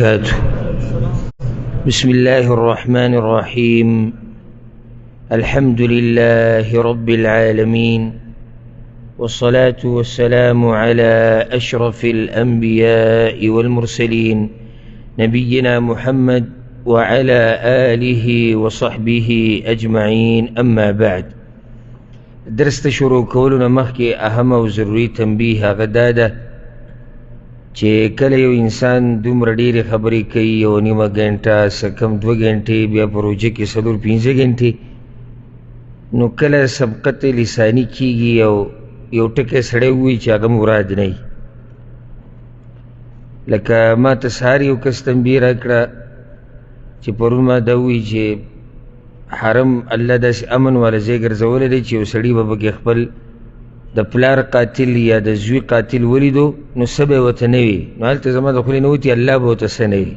وبركاته. بسم الله الرحمن الرحيم. الحمد لله رب العالمين، والصلاة والسلام على أشرف الأنبياء والمرسلين نبينا محمد وعلى آله وصحبه أجمعين. أما بعد، درس شروع کولو مخکې اهم او ضروري تنبیه هغه دا ده چې کله یو انسان دومره ډېرې خبرې کوي، یو نیمه ګنټه څه کم 2 ګنټې، بیا په روژه کې 4-5 ګنټې، نو کله سبقت لساني کېږي او یو ټکی سړی ووایي چې هغه مراد نه وي. لکه ما ته سهار یو کس تنبیه راکړه چې پرون ما دا ووایي چې حرم الله داسې امن والا ځای ګرځولی دی چې یو سړي به پکې خپل د پلار قاتل یا د زوی قاتل ولیدو نو څه به یې ورته نه وي، نو هلته زما د خولې نه وتي الله به ورته څه نه وي.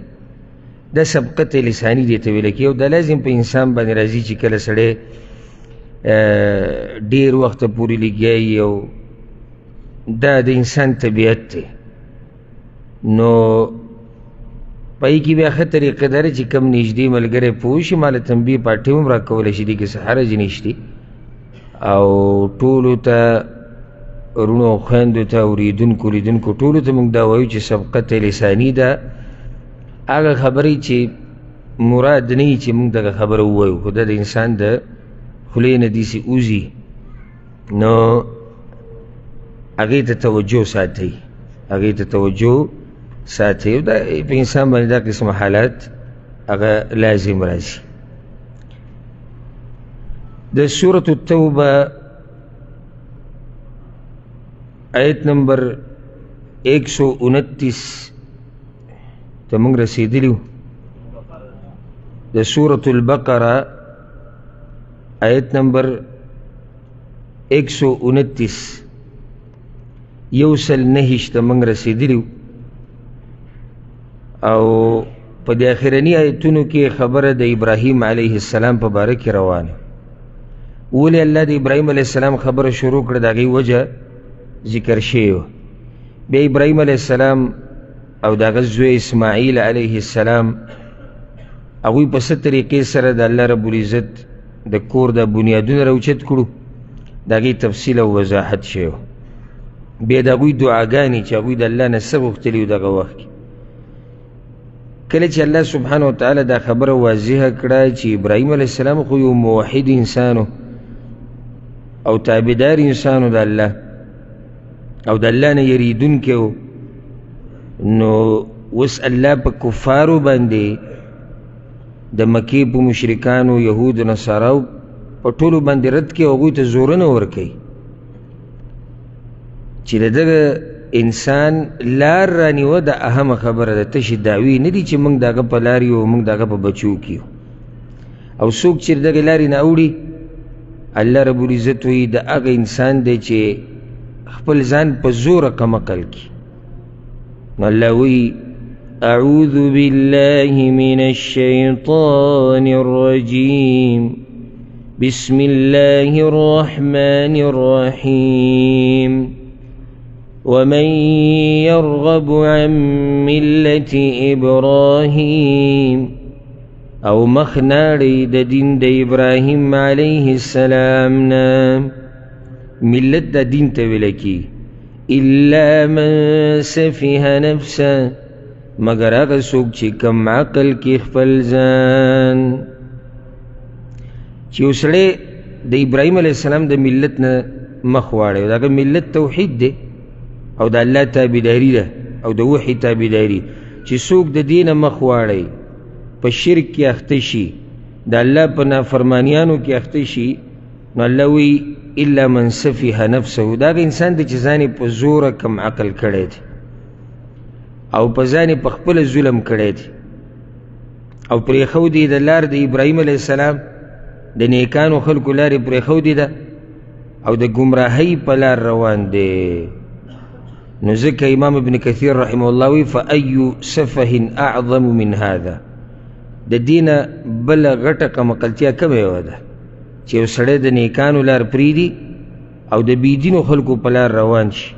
دا سبقت لساني دی ته ویله کېږي، او دا لازم په انسان باندې راځي چې کله سړی ډېر وخته پورې لګیا وي، او دا د انسان طبیعت دی. نو پای کې بیا ښه طریقه ده چې کم نږدې ملګری پوه شي، ما له تنبیه پارټۍ هم راکولی شي، دې کې څه حرج نشته. او ټولو ته وروڼو او خویندو ته اورېدونکو لیدونکو ټولو ته موږ دا وایو چې سبقت لساني ده هغه خبرې چې مراد نه وي چې موږ دغه خبره ووایو، خو دا د انسان د خولې نه داسې وځي، نو هغې ته توجه ساتئ، هغې ته توجه ساتئ. دا په انسان باندې دا قسم حالات هغه لازم راځي. د سورة التوبه آیت نمبر 129 ته موږ رسېدلي. د سورة البقره آیت نمبر 129 109 ته موږ رسېدلي، او په دې اخرني آیتونو کې خبره د ابراهیم علیه السلام په باره کې روانه. ولې الله د ابراهیم علیه السلام خبره شروع کړه، د هغې وجه ذکر شوې وه. بیا ابراهیم علیه السلام او د هغه زوی اسماعیل علیه السلام هغوی په څه طریقې سره د الله رب العزت د کور د بنیادونه راوچت کړو، د هغې تفصیل او وضاحت شوی وه. بیا د هغوی دعاګانې چې هغوی د الله نه څه غوښتلي وو دغه وخت کې. کله چې الله سبحانه وتعالی دا خبره واضحه کړه چې ابراهیم علیه السلام خو یو موحد انسان او تابعدار انسان د الله او د الله نه یریدونکی و، نو اوس الله په کفارو باندې د مکې په مشرکانو، یهودو، نصاراو په ټولو باندې رد کوي، هغوی ته زورونه ورکوي چې د دغه انسان لار رانیوه د اهمه خبره ده، تشې دعوې نه دي چې موږ د هغه په لار یو، موږ د هغه په بچو کې یو. او څوک چې د دغې لارې نه اوړي، الله رب العزت وایي د هغه انسان دی چې خپل ځان په زوره کم عقل کړي. نو الله وایي اعوذ بالله من الشیطان الرجیم بسم الله الرحمن الرحیم ومن يرغب عن ملة إبراهيم او مخناړی د دین د ابراهیم علیه السلام نه، ملت د دین ته ویل کی، الا من سفه نفسه، مگر هغه څوک چې کم عقل کې خپل ځان. چې یو سړی د ابراهیم علیه السلام د ملت نه مخ واړی، دغه ملت توحید دی او د الله تابعداري ده او د وحي تابعداري. چې څوک د دې نه مخ واړی، په شرک کې اخته شي، د الله په نافرمانیانو کې اخته شي، نو الله وایي الا من سفه نفسه، دا هغه انسان دی چې ځان یې په زوره کم عقل کړی دی او په ځان یې په خپله ظلم کړی دی او پرېښودې د لار د ابراهیم علیه السلام د نیکانو خلکو لارې پرېښودې ده او د ګمراهۍ په لار روان دی. نو ځکه امام ابن کثیر رحمه الله وی فأي سفه اعظم من هذا، د دینه بله غټه کمقلتیا کومه یوه ده چې یو سړی د نیکانو لار پرېږدي او د بېدینو خلکو په لار روان شي.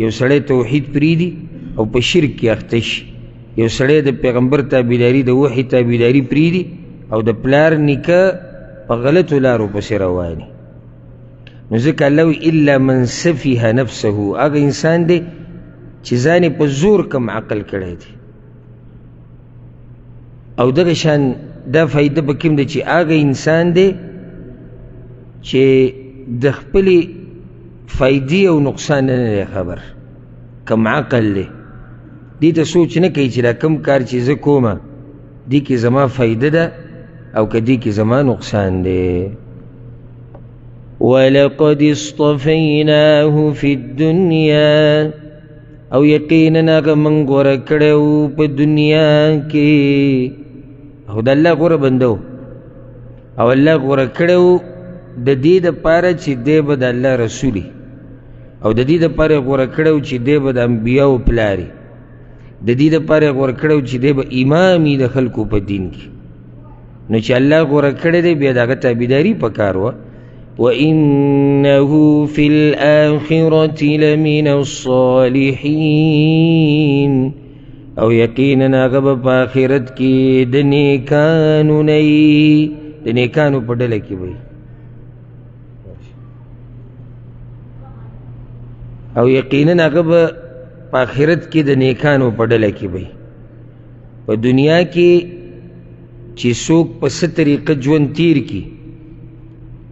یو سړی توحید پرېږدي او په شرک کې اخته شي، یو سړی د پیغمبر تابعداري د وحي تابعداري پرېږدي او د پلار نیکه په غلطو لارو پسې رواني. نو ځکه الله وایي الا من سفیه نفسه، هغه انسان دی چې ځان یې په زور کم عقل کړی دی. او دغه شان دا فایده په کوم دی چې هغه انسان دی چې د خپلې فایدې او نقصان نه دی خبر، کم عقل دی، دې ته سوچ نه کوي چې دا کم کار چې زه کومه دې کې زما فایده ده او که دې کې زما نقصان دی. وَلَقَدِ اصْطَفَيْنَاهُ فِي الدُّنْيَا، او یقینا هغه موږ غوره کړی و په دنیا کې. او د الله غوره بنده و او الله غوره کړی و د دې دپاره چې دی به د الله رسولي، او د دې دپاره یې غوره کړی و چې دی به د انبیاو پلاري، د دې دپاره یې غوره کړی و چې دی به امامي د خلکو په دین کې. نو چې الله غوره کړی دی بیا د هغه تابعداري پکار وه. وَإِنَّهُ فِي الْآخِرَةِ لَمِنَ الصَّالِحِينَ، او یقینا هغه به په آخرت کې د نیکانو نه وي، د نیکانو په ډله کې وي. او یقینا هغه به په آخرت کې د نیکانو په ډله کې وي. په دنیا کې چې څوک په څه طریقه ژوند تیر کړي،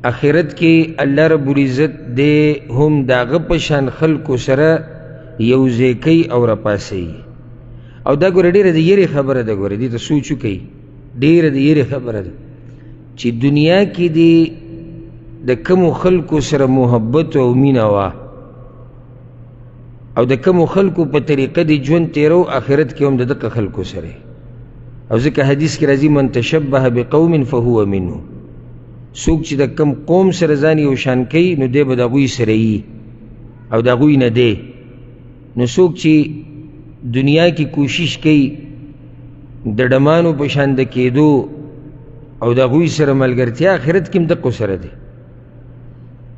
آخرت کې الله رب العزت دې هم د هغه په شان خلکو سره یوځای کوي او راپاسوي. او دا ګوره ډېره د یېرې خبره ده، ګوره دې ته سوچ وکوئ، ډېره د یېرې خبره ده چې دنیا کې دې د کمو خلکو سره محبت او مینه وه او د کمو خلکو په طریقه دې ژوند تېرو، آخرت کې هم د دغه خلکو سره. او ځکه حدیث کې راځي من تشبه بقوم فهو منهم، څوک چې د کم قوم سره ځان یو شان کوي نو دی به د هغوی سره یي او د هغوی نه دی. نو څوک چې دنیا کې کوشش کوي د ډمانو په شان د کېدو او د هغوی سره ملګرتیا، آخرت کې هم دقو سره دی.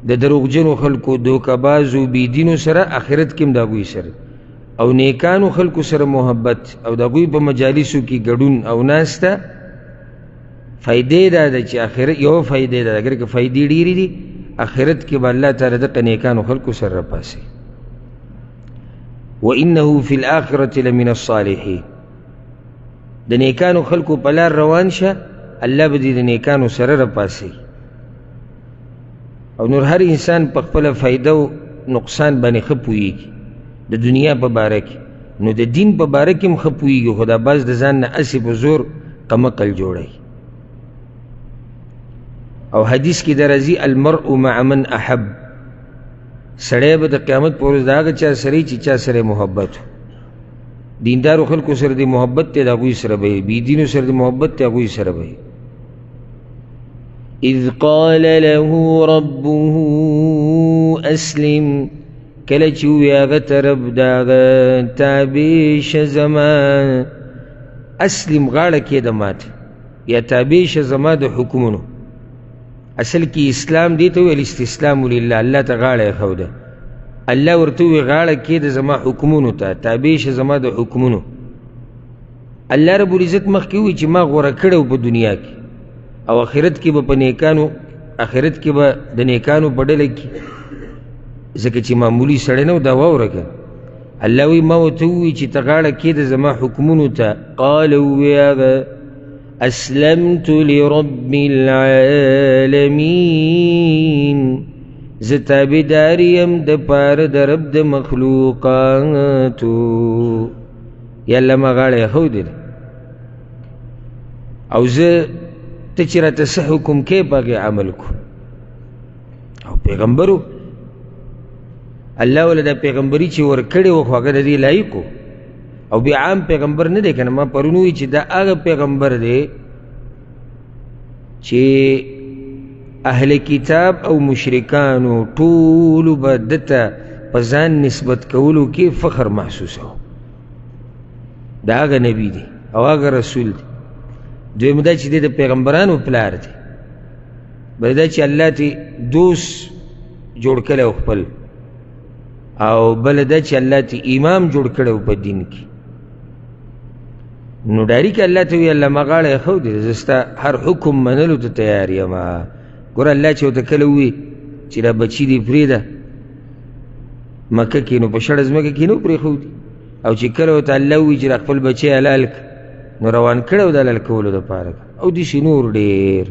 د دروغجنو خلکو، دوکهبازو، بېدینو سره آخرت کې هم د هغوی سره، او نیکانو خلکو سره محبت او د هغوی په مجالسو کې ګډون او ناسته. فائدې دا ده چې آخرت یو فائدې ده، اگر که فائدې ډېرې دي آخرت کې به الله تعالی دغه نیکانو خلکو سره راپاسي. وَإِنَّهُ فِي الْآخِرَةِ لَمِنَ الصَّالِحِينَ، د نیکانو خلکو په لار روان شه، الله به دې د نیکانو سره راپاسي. او نور هر انسان په خپله فایده او نقصان باندې ښه پوهېږي، د دنیا په باره کې، نو د دین په باره کې هم ښه پوهېږي، خو دا بعض د ځان نه هسې په زور قمقل جوړوي. او حدیث کې دا راځي المرء مع من احب، سړی به د قیامت په ورځ د هغه چا سره چې چا سره محبت و. دیندارو خلکو سره د محبت دی، د هغوی سره به یې، بېدینو سره د محبت دی، هغوی سره به یې. اذ قال له ربه اسلم، کله چې ووایي هغه ته رب د هغه تابع شه زما، اسلم غاړه کېږده ماته، یا تابع شه زما د حکمونو. اصل کې اسلام دی ته ویل استسلام لله، الله ته غاړه یې ښوده. الله ورته ووایي غاړه کېږده زما حکمونو ته، تابع شه زما د حکمونو. الله رب العزت مخکې ووایي چې ما غوره کړی و په دنیا کې، او آخرت کې به په نیکانو، آخرت کې به د نیکانو په ډله کې، ځکه چې معمولي سړی نه و. دا واوره که الله وایي ما ورته ووایي چې ته غاړه کېږده زما حکمونو ته. قال ووایي هغه اسلمت لرب العالمین، زه تابعدار یم د پاره د رب د مخلوقاتو. یا الله ما غاړه ایښودې، او زه ته چې راته څه حکم کې په هغې عمل کو. او پیغمبرو الله وله دا پیغمبري چې ورکړې وه خو هغه د دې لایق و، او بیا عام پیغمبر نه دی که نه. ما پرون ووایي چې دا هغه پیغمبر دی چې اهل کتاب او مشرکانو ټولو به دته په ځان نسبت کولو کې فخر محسوسو. دا هغه نبی دی او هغه رسول دی. دویم دا چې دی د پیغمبرانو پلار دی، بل دا چې الله ته دوست جوړ کړی و خپل، او بل دا چې الله ته امام جوړ کړی و په دین کې. نو ډایرکټ الله ته وی الله ما غاړه ایښودې ده، زه ستا هر حکم منلو ته تیار یم. ګوره الله چې ورته کله ووي چې دا بچي دې پرېږده مکه کې، نو په شړه ځمکه کې نه پرېښودي، او چې کله ورته الله ووي چې دا خپل بچی حلال کړه نو روان کړی و د حلال کولو دپاره، او داسې نور ډېر.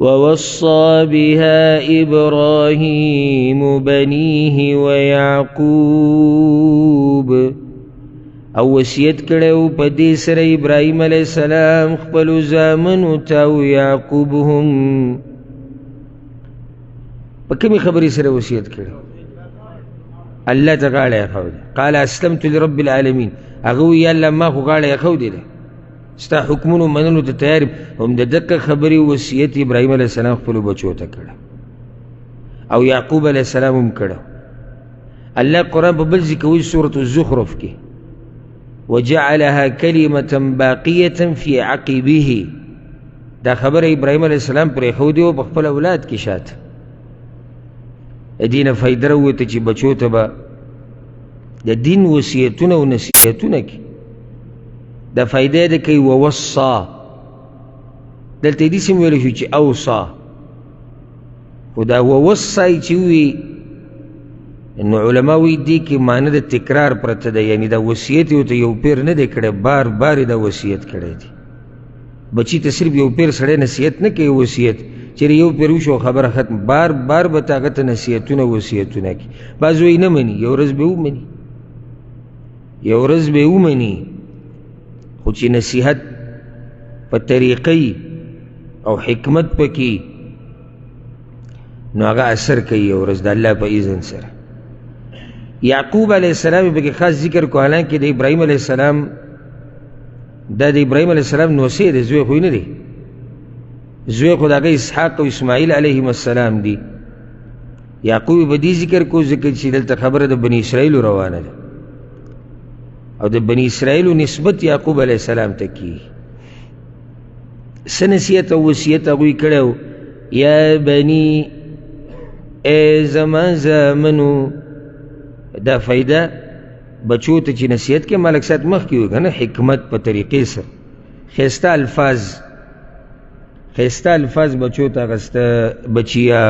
ووصى بها إبراهيم بنيه ويعقوب، او وصیت کړی و په دې سره ابراهیم علیه السلام خپلو زامنو ته او یعقوب هم. په کومې خبرې سره وصیت کړی؟ الله ته غاړه ایښودې. قال اسلمت لرب العالمین، هغه وایي یا الله ما خو غاړه ایښودې ده، ستا حکمونو منلو ته تیار یم. هم د دقه خبرې وصیت ابراهیم علیه السلام خپلو بچو ته کړه او یعقوب علیه السلام هم کړه. الله قرآن په بل ځای کې وایي سورة الزخرف کې وجعلها كلمة باقية في عقبه، دا خبره ابراهیم علیه السلام پرېښودې وه په خپل اولاد کې شاته. دې نه فایده راووته چې بچو ته به د دین وصیتونه او نصیحتونه کې دا فایده یې ده کوي. ووصا دلته یې داسې ویلی شو چې اوصا، خو دا ووصا چې ووي نو علما وایي دې کې معنی د تکرار پرته ده، یعنی دا وصیت یې ورته یو پیر نه دی کړی، بار بار یې دا وصیت کړی دی. بچي ته صرف یو پیر سړی نصیحت نه کوي، وصیت چیرې یو پیر وشو خبره ختم، بار بار به ته هغه ته نصیحتونه وصیتونه کوي. بعض وایي نه مني، یو ورځ به ومني، یو ورځ به ومني، خو چې نصیحت په طریقې او حکمت پکې نو هغه اثر کوي یو ورځ د الله په اذن سره. یعقوب علیه السلام پکې خاص ذکر کو، حالانکه د ابراهیم علیه السلام دا د ابراهیم علیه السلام نوسی دی، زوی خو نه دی، زوی خو د هغه اسحاق او اسماعیل علیهم السلام دی. یعقوب په دې ذکر کو ځکه چې دلته خبره د بني اسرائیلو روانه ده او د بني اسرائیلو نسبت یعقوب علیه السلام ته کی. څه نصیحت او وصیت هغوی کړی و؟ یا بني، ای زما زامنو. دا فایده بچو ته چې نصیحت کې مالک سات مخکې وي که نه، حکمت په طریقې سره ښایسته الفاظ، ښایسته الفاظ بچو ته اخسته، بچیا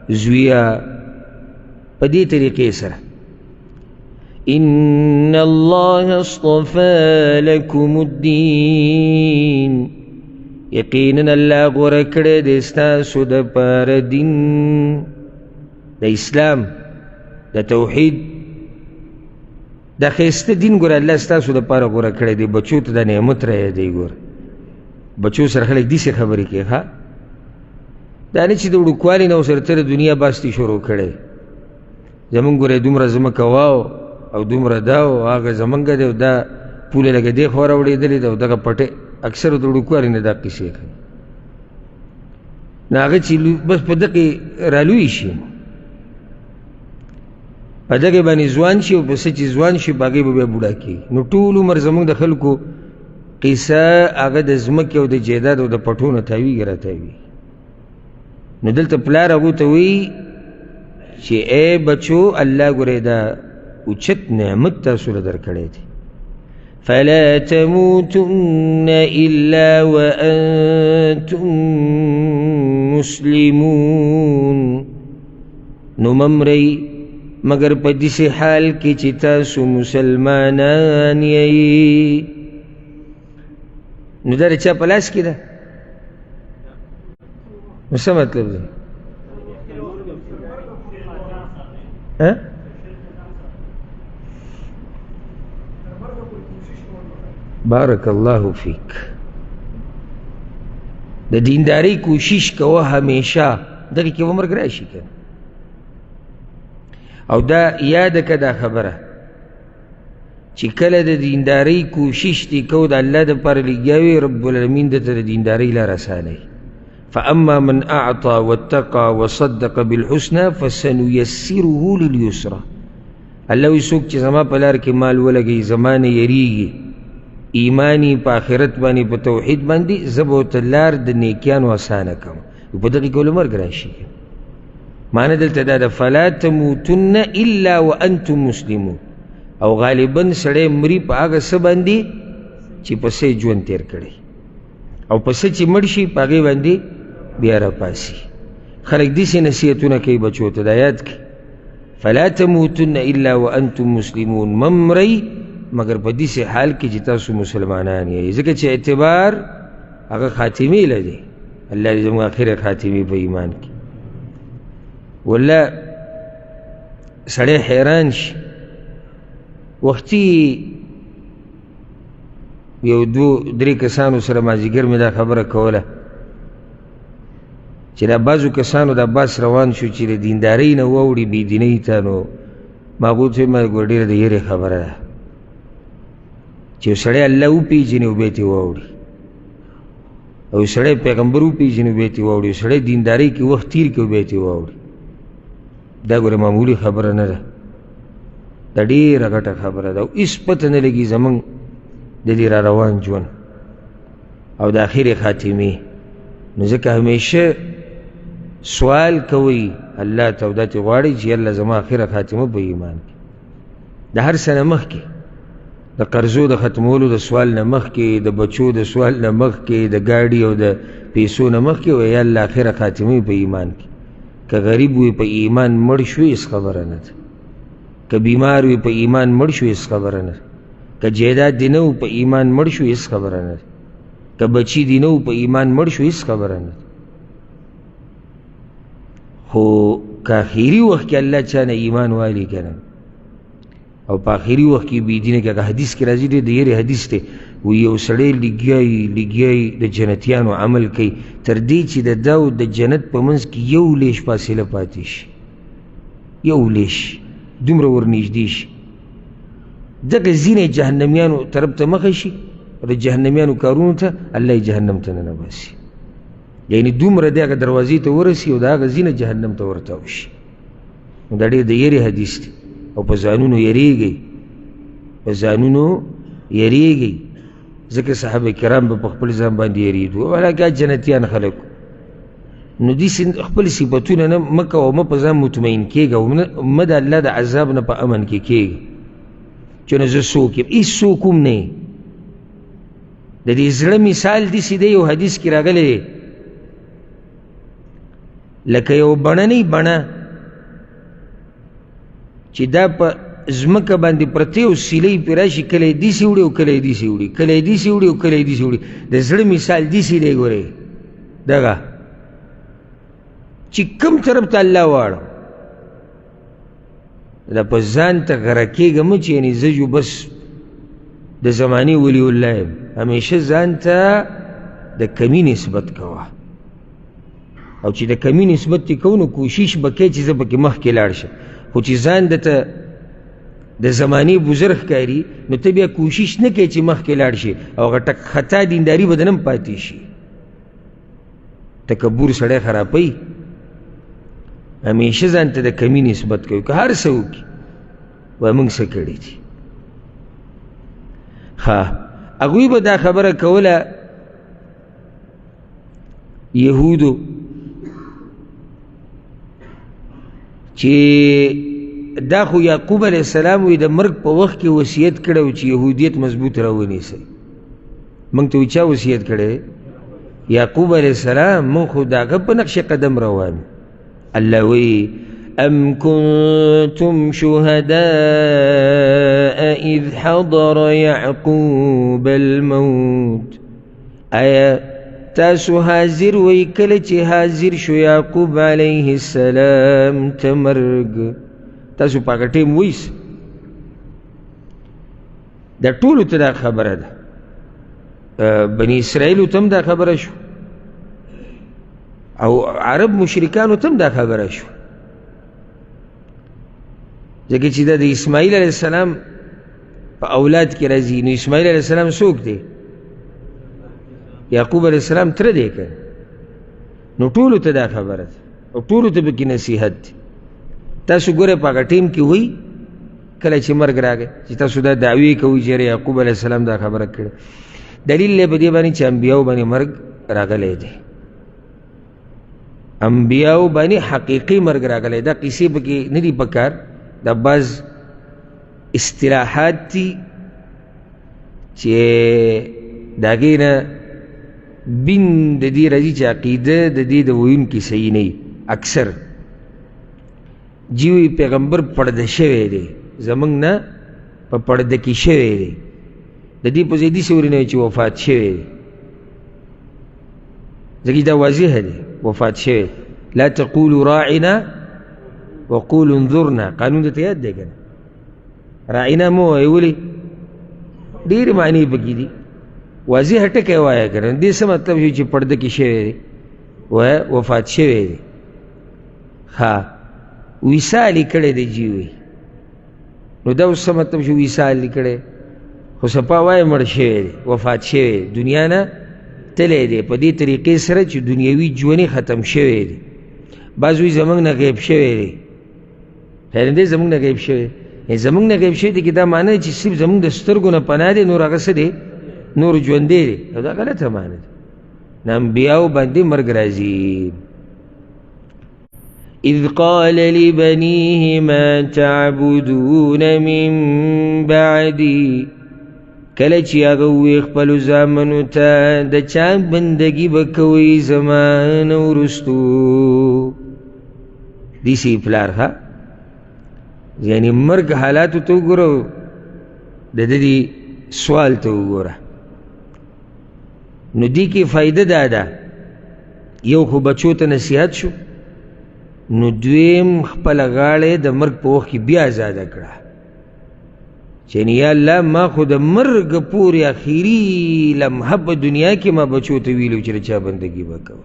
زویه، په دې طریقې سره. ان الله اصطفى لكم الدین، یقینا الله غوره کړی دی ستاسو دپاره دین د اسلام د توحید دا ښایسته دین. ګوره الله ستاسو دپاره غوره کړی دی، بچو ته د نعمت رایادوي. ګوره بچو سره خلک داسې خبرې کوي، ښه دا نه چې د وړوکوالي نه ورسره ته د دنیا باستی شروع کړی. زمونږ ګوره دومره ځمکه واو او دومره دا او هغه زمونږ دی، او دا پوله لکه دې خوا راوړېدلې ده، او دغه پټې اکثر د وړوکوالي نه دا قیسې کوي. نو هغه چې بس په دغې رالوی شي، په دغې باندې ځوان شي، او پسې چې ځوان شي په هغې به بیا بوډا کېږي. نو ټول عمر زمونږ د خلکو قیسه هغه د ځمکې او د جیداد او د پټو نه تاویږي راتاویږي. نو دلته پلار هغو ته وایي چې ای بچو الله ګورې دا اوچت نعمت تاسو له درکړی دی. فلا تموتن الا وانتم مسلمون، نو ممرئ مگر په داسې حال کې چې تاسو مسلمانان یئ. نو دا د چا په لاس کې ده؟ نو څه مطلب دی؟ بارک الله فیک. د دینداری کوشش کوه همیشه، دغې کې به مرګ راشي که او دا یاد که دا خبره چې کله د دینداری کوشش دی کو د الله دپاره لګیا رب العالمین دته د دینداری لار اسانوي. فاما من اعطى واتقى وصدق بالحسنى فسنيسره لليسرى. الله وی څوک چې زما په لار کې مال ولګوي، زما نه یریږي، ایمانی په آخرت باندې په توحید باندې، زه به ورته لار د نیکیانو اسانه کوم. په دغې کې ولې مرګ راشي؟ معنی دلته دا ده فلا تموتن الا وانتم مسلمون، او غالبا سړی مري په هغه څه باندې چې پسې ژوند تیر کړی او پسې چې مړ شي په هغې باندې بیا راپاسي. خلک داسې نصیحتونه کوي بچو ته، دا یاد کړي فلا تموتن الا وانتم مسلمون، مه مرئ مگر په داسې حال کې چې تاسو مسلمانان یې، ځکه چې اعتبار هغه خاتمې له دی. الله دې زموږ آخره خاتمې په ایمان کې. والله سړی حیران شي، وختي یو دو درې کسانو سره مازدیګر مې دا خبره کوله چې دا بعضو کسانو دا بس روان شو چې د دیندارۍ نه واوړي بېدینۍ ته، نو ما هغو ته ویل ګوره ډېره د یېرې خبره ده چې یو سړی الله وپېژني او بیا ترې واوړي، او یو سړی پیغمبر وپېژني او بیا ترې واوړي، یو سړی دیندارۍ کې وخت تېر کړي او بیا ترې واوړي. دا ګوره معمولي خبره نه ده، دا ډېره غټه خبره ده او هېڅ پته نه لګي زموږ د دې را روان ژوند او د آخرې خاتمې. نو ځکه همیشه سوال کوئ الله ته او دا ترې غواړئ چې الله زما آخره خاتمه په ایمان کې. د هر څه نه مخکې، د قرضو د ختمولو د سوال نه مخکې، د بچو د سوال نه مخکې، د ګاډي او د پیسو نه مخکې وایي الله آخره خاتمه په ایمان کې. که غریب وي په ایمان مړ شو هېڅ خبره نه ده، که بیمار وي په ایمان مړ شو هېڅ خبره نه ده، که جایداد دې نه و په ایمان مړ شو هېڅ خبره نه ده، که بچي دې نه و په ایمان مړ شو هېڅ خبره نه ده. خو که آخري وخت کې الله چا نه ایمان والي که نه، او په آخري وخت کې بېدینه کې، هغه حدیث کې راځي د یېرې حدیث دی، وی یو سړی لګیایي د جنتیانو عمل کوي تر دې چې د دا او د جنت په منځ کې یو لیش فاصله پاتې شي، یو لیش دومره ورنږدې شي، دغه ځینې جهنمیانو طرف ته مخه شي، د جهنمیانو کارونو ته الله یې جهنم ته ننباسي، یعنې دومره د هغه دروازې ته ورسي او د هغه ځینې جهنم ته ورتاو شي. نو دا ډېر د یېرې حدیث دی او په ځانونو یېرېږئ، په ځانونو یېرېږئ، ځکه صحابه کرام به په خپل ځان باندې یېرېدو، حالانکه جنتیان خلک. نو داسې خپل صفتونه نه مه کوه او مه په ځان مطمئن کېږه او مه د الله د عذاب نه په امن کې کېږه چې نه زه څوک یم، هېڅ څوک هم نه یې. د دې زړه مثال داسې دی، یو حدیث کې راغلی دی لکه یو بڼنۍ بڼه چې دا په ځمکه باندې پرته یو سیلۍ پرې راشي، کله یې داسې وړي او کله یې داسې وړي، کله یې داسې وړي او کله یې داسې وړي. د زړه مثال داسې دی، ګورئ دغه چې کوم طرف ته الله واړو دا په ځان ته غره کېږه مه چې یعنې زه جو بس د زمانې ولی الله یم. همیشه ځان ته د کمی نسبت کوه، او چې د کمی نسبت یې کوو نو کوشش به کوې چې زه پکې مخکې لاړ شم، خو چې ځان درته د زمانې بزرګ ښکاري نو ته بیا کوشش نه کوې چې مخکې لاړ شي، او هغه ټک خطا دینداري به دنه هم پاتې شي. تکبر سړی خرابوي، همیشه ځان ته د کمی نسبت کوي، که هر څه وکړي وایي موږ څه کړي دي. ښه هغوی به دا خبره کوله یهودو چې دا خو یعقوب علیه السلام وی د مرګ په وخت کې وصیت کړی چې یهودیت مضبوط راونیسئ. موږ ته چا وصیت کړی؟ یعقوب علیه السلام. موږ خو د هغه په نقش قدم روان. الله وی أم كنتم شهداء إذ حضر يعقوب الموت، آیا تاسو حاضر وی کله چې حاضر شو یعقوب علیه السلام ته مرګ؟ تاسو په هغه ټیم ویس؟ دا ټولو ته دا خبره ده، بني اسرائیلو ته هم دا خبره شو او عرب مشرکانو ته هم دا خبره شو، ځکه چې دا د اسماعیل علیه السلام په اولاد کې راځي. نو اسماعیل علیه السلام څوک دی؟ یعقوب علیه السلام تره دی که؟ نو ټولو ته دا خبره ده او ټولو ته پکې نصیحت دی. تاسو ګوره په هغه ټیم کې وی کله چې مرګ راغی چې تاسو دا دعوی کوئ چې یعقوب علیه السلام دا خبره کړې. دلیل دی په دې باندې چې انبیاو باندې مرګ راغلی دی، انبیاو باندې حقیقي مرګ راغلی. دا قصې پکې نه دي پکار، دا بعض اصطلاحات دي چې د هغې نه بین د دې راځي چې عقیده د دې د ویونکي صحیح نه وي. اکثر جیوی پیغمبر پرده شوی دی، زمونږ نه په پرده کې شوی دی، د دې په ځای داسې ورې نه وي چې وفات شوی دی، ځکه دا واضح دی وفات شوی. لا تقولوا راعنا وقولوا انظرنا، قانون درته یاد دی که نه؟ راعنا مو وایې، ولې؟ ډېرې معنی پکې دي، واضح ټکی وایه که نه. دې څه مطلب شو چې پرده کې شوی دی، وایه وفات شوی دی. ها وصال یې کړی دی جیوی، نو دا اوس څه مطلب شو وصال یې کړی؟ خو سپا وایه مړ شوی دی، وفات شوی دی، دنیا نه تللی دی په دې طریقې سره چې دنیوي ژوند یې ختم شوی دی. بعض وایي زمونږ نه غیب شوی دی، خیر دی زمونږ نه غیب شوی دی، زمونږ نه غیب شوی دی کې دا معنی چې صرف زمونږ د سترګو نه پناه دی، نور هغه څه دی؟ نور ژوندی دی. دا غلطه معنی ده، د انبیاو باندې مرګ راځي. اذ قال لبنيه ما تعبدون من بعدي، کله چې هغه وویل خپلو زامنو ته د چا بندګي به کوئ زما نه وروستو. داسې پلار ها، یعنې مرګ حالاتو ته وګوره، د دې سوال ته وګوره. نو دې کې فایده دا ده، یو خو بچو ته نصیحت شو، نو دویم خپله غاړه د مرګ په وخت کې بیا ازاده کړه چې یا الله ما خو د مرګ پورې اخري لمحه په دنیا کې ما بچو ته ویلو چې د چا بندګي به کوه.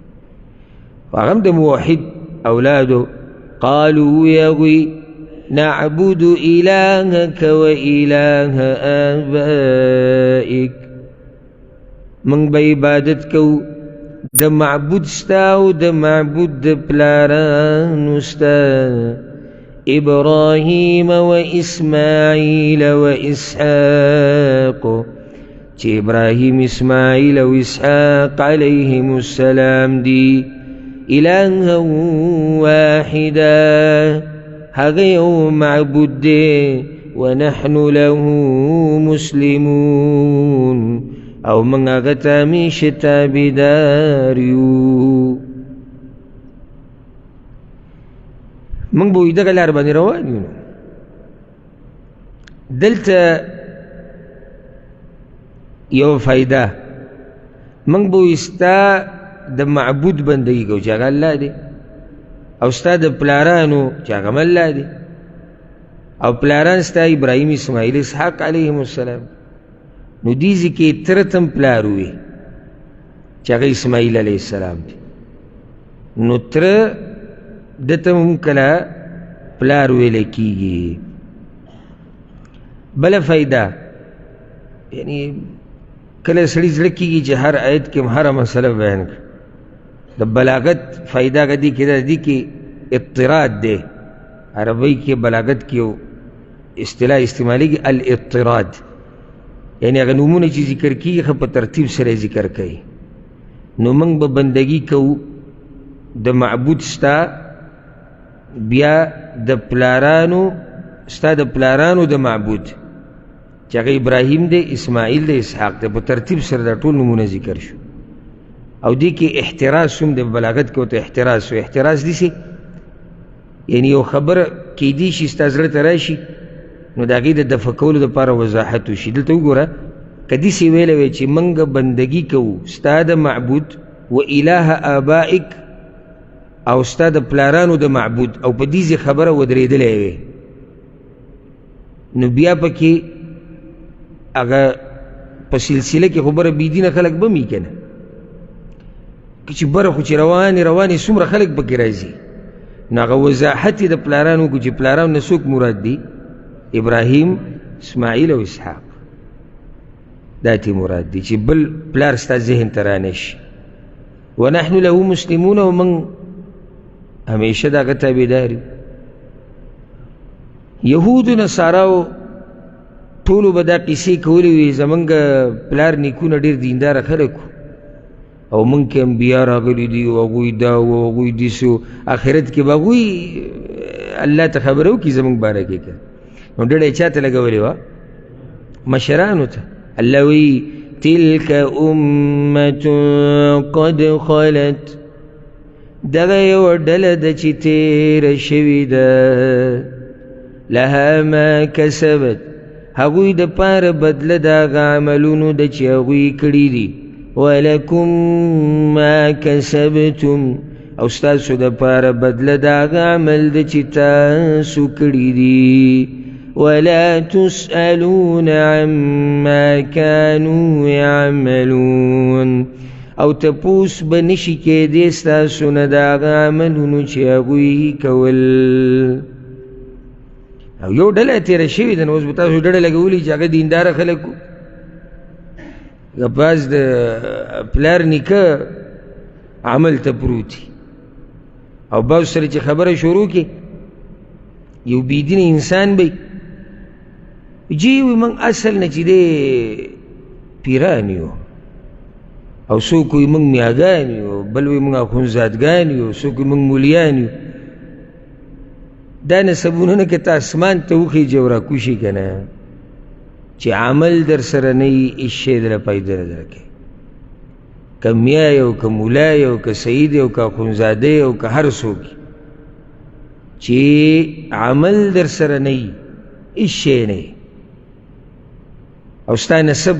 هغه هم د موحد اولادو قالوا یاغوی نعبد الهک و اله آبائک، من به عبادت کوو د معبود ستا او د معبود د پلارانو ستا، ابراهیم و اسماعیل و اسحاق، چې ابراهیم اسماعیل او اسحاق علیهم السلام دی، الها واحدا، هغه یو معبود دی، ونحن له مسلمون، او من هغه ته همیشه تابعدار یو. من به دغه لار باندې روان یو. دلته یو فایده، من به ستا د معبود بندګي کوو چې هغه الله دی، او ستا د پلارانو چې هغه هم الله دی، او پلاران ستا ابراهیم اسماعیل اسحاق علیهم السلام. نو دیزی کې ترتم پلار وی چې هغه اسماعیل علیه السلام دی، نو تر دته هم کله پلار ویلی کېږي. بله فایده، یعنی کله سړي زړه کېږي چې هر آیت کې هره مسله بیان کړه. د بلاغت فایده هغه دې کې ده، دې کې اضطراد دی، عربی کې بلاغت کې یو اصطلاح استعمالیږي الاضطراد، یعنی هغه نومونه چې ذکر کېږي ښه په ترتیب سره ذکر کوي. نو موږ به بندګي کوو د معبود ستا، بیا د پلارانو ستا د پلارانو د معبود چې هغه ابراهیم دی، اسماعیل دی، اسحاق دی، په ترتیب سره دا ټول نومونه ذکر شو. او دې کې احتراز هم د بلاغت کې ورته احتراز شو. احتراز داسې یعنی یو خبره کیدی شي ستا زړه ته راشي، نو د هغې د دفع کولو دپاره وضاحت وشي. دلته وګوره، که داسې ویلی وی چې موږ بندګي کوو ستا د معبود و اله آبائک، او ستا د پلارانو د معبود، او په دې خبره ودرېدلی وی، نو بیا پکې هغه په سلسله کې خو بره بېدینه خلک به مي که نه، که چې بره خو چې روانې څومره خلک پکې راځي، نو هغه وضاحت یې د پلارانو وکړو چې پلارانو نه څوک مراد دي؟ ابراهیم، اسماعیل او اسحاق، دا تی مراد دي چې بل پلار ستا ذهن ته رانشي. ونحن له مسلمون، او من همیشه د هغه تابعدار یو. یهودو نصاراو ټولو به دا قیسې کولې وي، زمونږ پلار نیکونه ډېر دینداره خلک وو، او موږ کې انبیا راغلي دي، او هغوی دا و هغوی داسې و، آخرت کې به هغوی الله ته خبره وکړي زمونږ باره کې که. نو ډډه یې چا ته لګولې وه؟ مشرانو ته. الله وی تلک امت قد خلت دغه یو ډله ده چې تیره شوې ده لها ما کسبت هغوی د پاره بدله د هغه عملونو ده چې هغوی کړي دي ولکم ما کسبتم او ستاسو د پاره بدله د هغه عمل ده چې تاسو کړي دي ولا تسألون عما كانوا يعملون او تپوس بنشي کېدی ستاسو نه د هغه عملونو چې هغوی کول. او یو ډله تېره شوې ده نو اوس به تاسو ډډه لګولي چې هغه دینداره خلک وو. بعض د پلار نیکه عمل ته پروت او بعض سره چې خبره شروع کړي یو بېدینه انسان به جی وي موږ اصل نه چې دی پیران یو او څوک وایي موږ میاګان یو بل وایي موږ اخندزادګان یو څوک وایي موږ مولیان یو. دا نسبونه که ته اسمان ته وخیږي او راکوشي که نه چې عمل در سره نه وي هېڅ شی دله فایده نه درکوي. که میا یو که مولا یو که سید یو که اخندزاده یو که هر څوک چې عمل در سره نه وي هېڅ شی نه وي او ستا نسب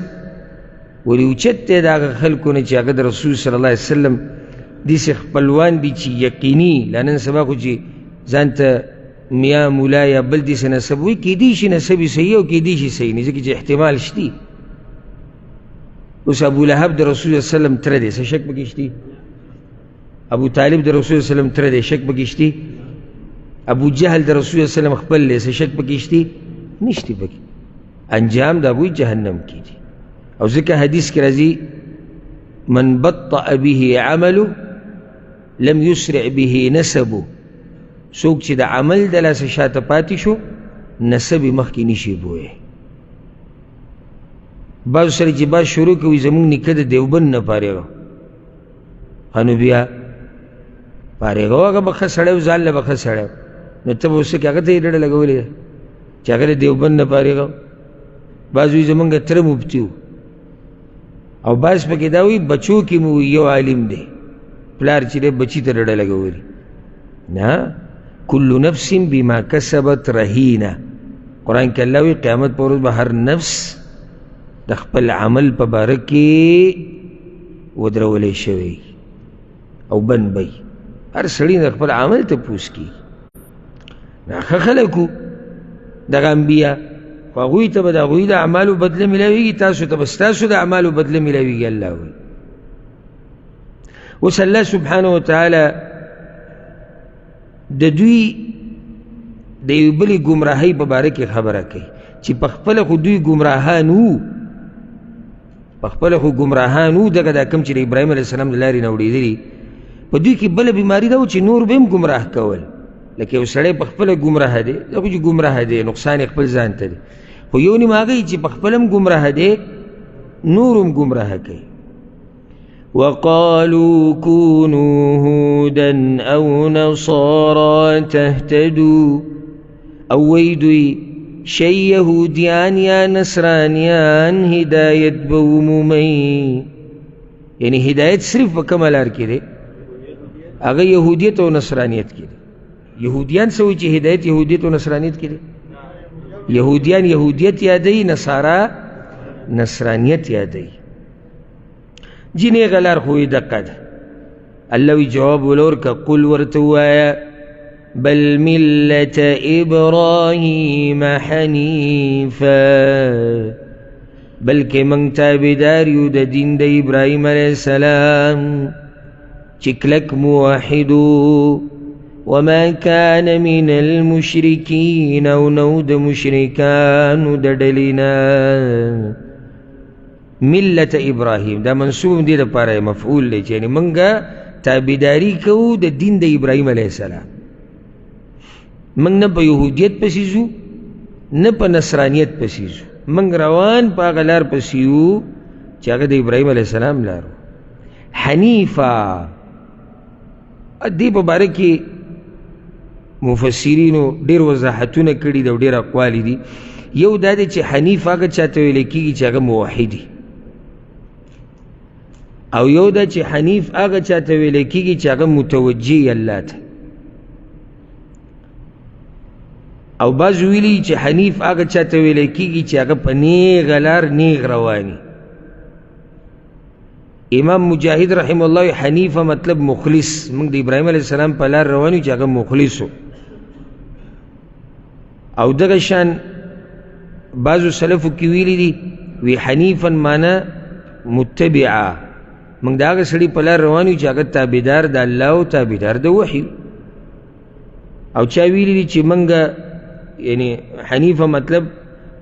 ولې اوچت دی د هغه خلکو نه چې هغه د رسول صلی الله علیه وسلم داسې خپلوان دي چې یقیني لا نن سبا خو چې ځان ته میا مولا یا بل داسې نسب وایي کیدای شي نسب یې صحیح او کیدای شي صحیح نه ځکه چې احتمال شته. اوس ابو لهب د رسول صلی الله علیه وسلم تره دی څه شک پکې شته؟ ابو طالب د رسول صلی الله علیه وسلم تره دی شک پکې شته؟ ابو جهل د رسول صلی الله علیه وسلم خپل دی څه شک پکې شته؟ نشته پکې. انجام د ابوی جهنم کی دی. او ذکر حدیث کی راځي من بطأ به عمله لم يسرع به نسبه څوک چې د عمل د لاسه شاته پاتې شو نسب یې مخکې نشي بوی. بعضو سره چې باز شروع کوي زمونږ نیکه د دیوبند نه فارغه نو بیا فارغه و هغه به ښه سړی و ځان له به ښه سړی و نو ته به اوس کې هغه ته یې ډډه لګولې ده چې هغه د دیوبند نه فارغه و. بعض وایي زمونږ تره مفتي و او بعض پکې دا وایي بچو کې مو یو عالم دی پلار چې دی بچي ته ډډه لګولي. نه کل نفس بما کسبت رهینه. قرآن کې الله وایي قیامت په ورځ به هر نفس د خپل عمل په باره کې ودرولی شوی او بند بی. هر سړی د خپل عمل ته پوس کی. ښه خلک وو دغه انبیا خو هغوی ته به د هغوی د اعمالو بدله میلاویږي تاسو ته به ستاسو د اعمالو بدله میلاویږي. الله وایي اوس الله سبحانه وتعالی د دوی د یو بلې ګمراهۍ په باره کې خبره کوي چې په خپله خو دوی ګمراهان وو په خپله خو ګمراهان وو دغه دا کوم چې د ابراهیم علیه السلام د لارې نه وړېدلي په دوی کې بله بیماري ده و چې نور به هم ګمراه کول. لکه یو سړی په خپله ګمراه دی دا خو چې ګمراه دی نقصان یې خپل ځان ته دی خو یو نیم هغه چې په خپله هم ګمراه دی نور هم ګمراه کوي. وقالوا كونوا هودا او نصارى تهتدوا او ویدوی شی یهودیان یا نصرانیان هدایت بومومی. یعنی هدایت صرف په کومه لار کې دی؟ هغه یهودیت او نصرانیت کې دی. یهودیان څه وایي چې هدایت یهودیت او نصرانیت کې دی؟ یهودیان یهودیت یادوي نصارا نصرانیت یادوي. جنې غلار خو یې دقه ده. الله وی جواب ولورکه قل ورته ووایه بل ملة ابراهیم حنیفا بلکې موږ تابعدار یو د دین د ابراهیم علیه السلام چې کلک موحد وما كان من المشرکین او نو د مشرکانو د ډلې نه. ملت ابراهیم دا منصوب دی دپاره مفعول دی چې یعنې موږ تابعداري کوو د دین د ابراهیم علیه السلام. موږ نه په یهودیت پسې ځو نه په نصرانیت پسې ځو موږ روان په هغه لار پسې یو چې هغه د ابراهیم علیه السلام لار و. حنیفا دې په باره کې مفسرینو ډېر وضاحتونه کړي دي او ډېر اقوال دي یو دا دی چې حنیف هغه چاته ویلی کېږي چې هغه موحدي، او یو دا چې حنیف هغه چاته ویلی کېږي چې هغه متوجه الله ته، او بعض ویلی چې حنیف هغه چاته ویلی کېږي چې هغه په نیغه لار نیغ رواني. امام مجاهد رحم الله حنیفه مطلب مخلص، موږ د ابراهیم علیه السلام په لار روانو چې هغه مخلص و. او دغه شان بعضو سلفو کې ویلی دي وی حنیفا معنا متبعا، موږ د هغه سړي په لار روانو چې هغه تابعدار د الله او تابعدار د وحي. او چا ویلی دي چې موږ یعنی حنیفه مطلب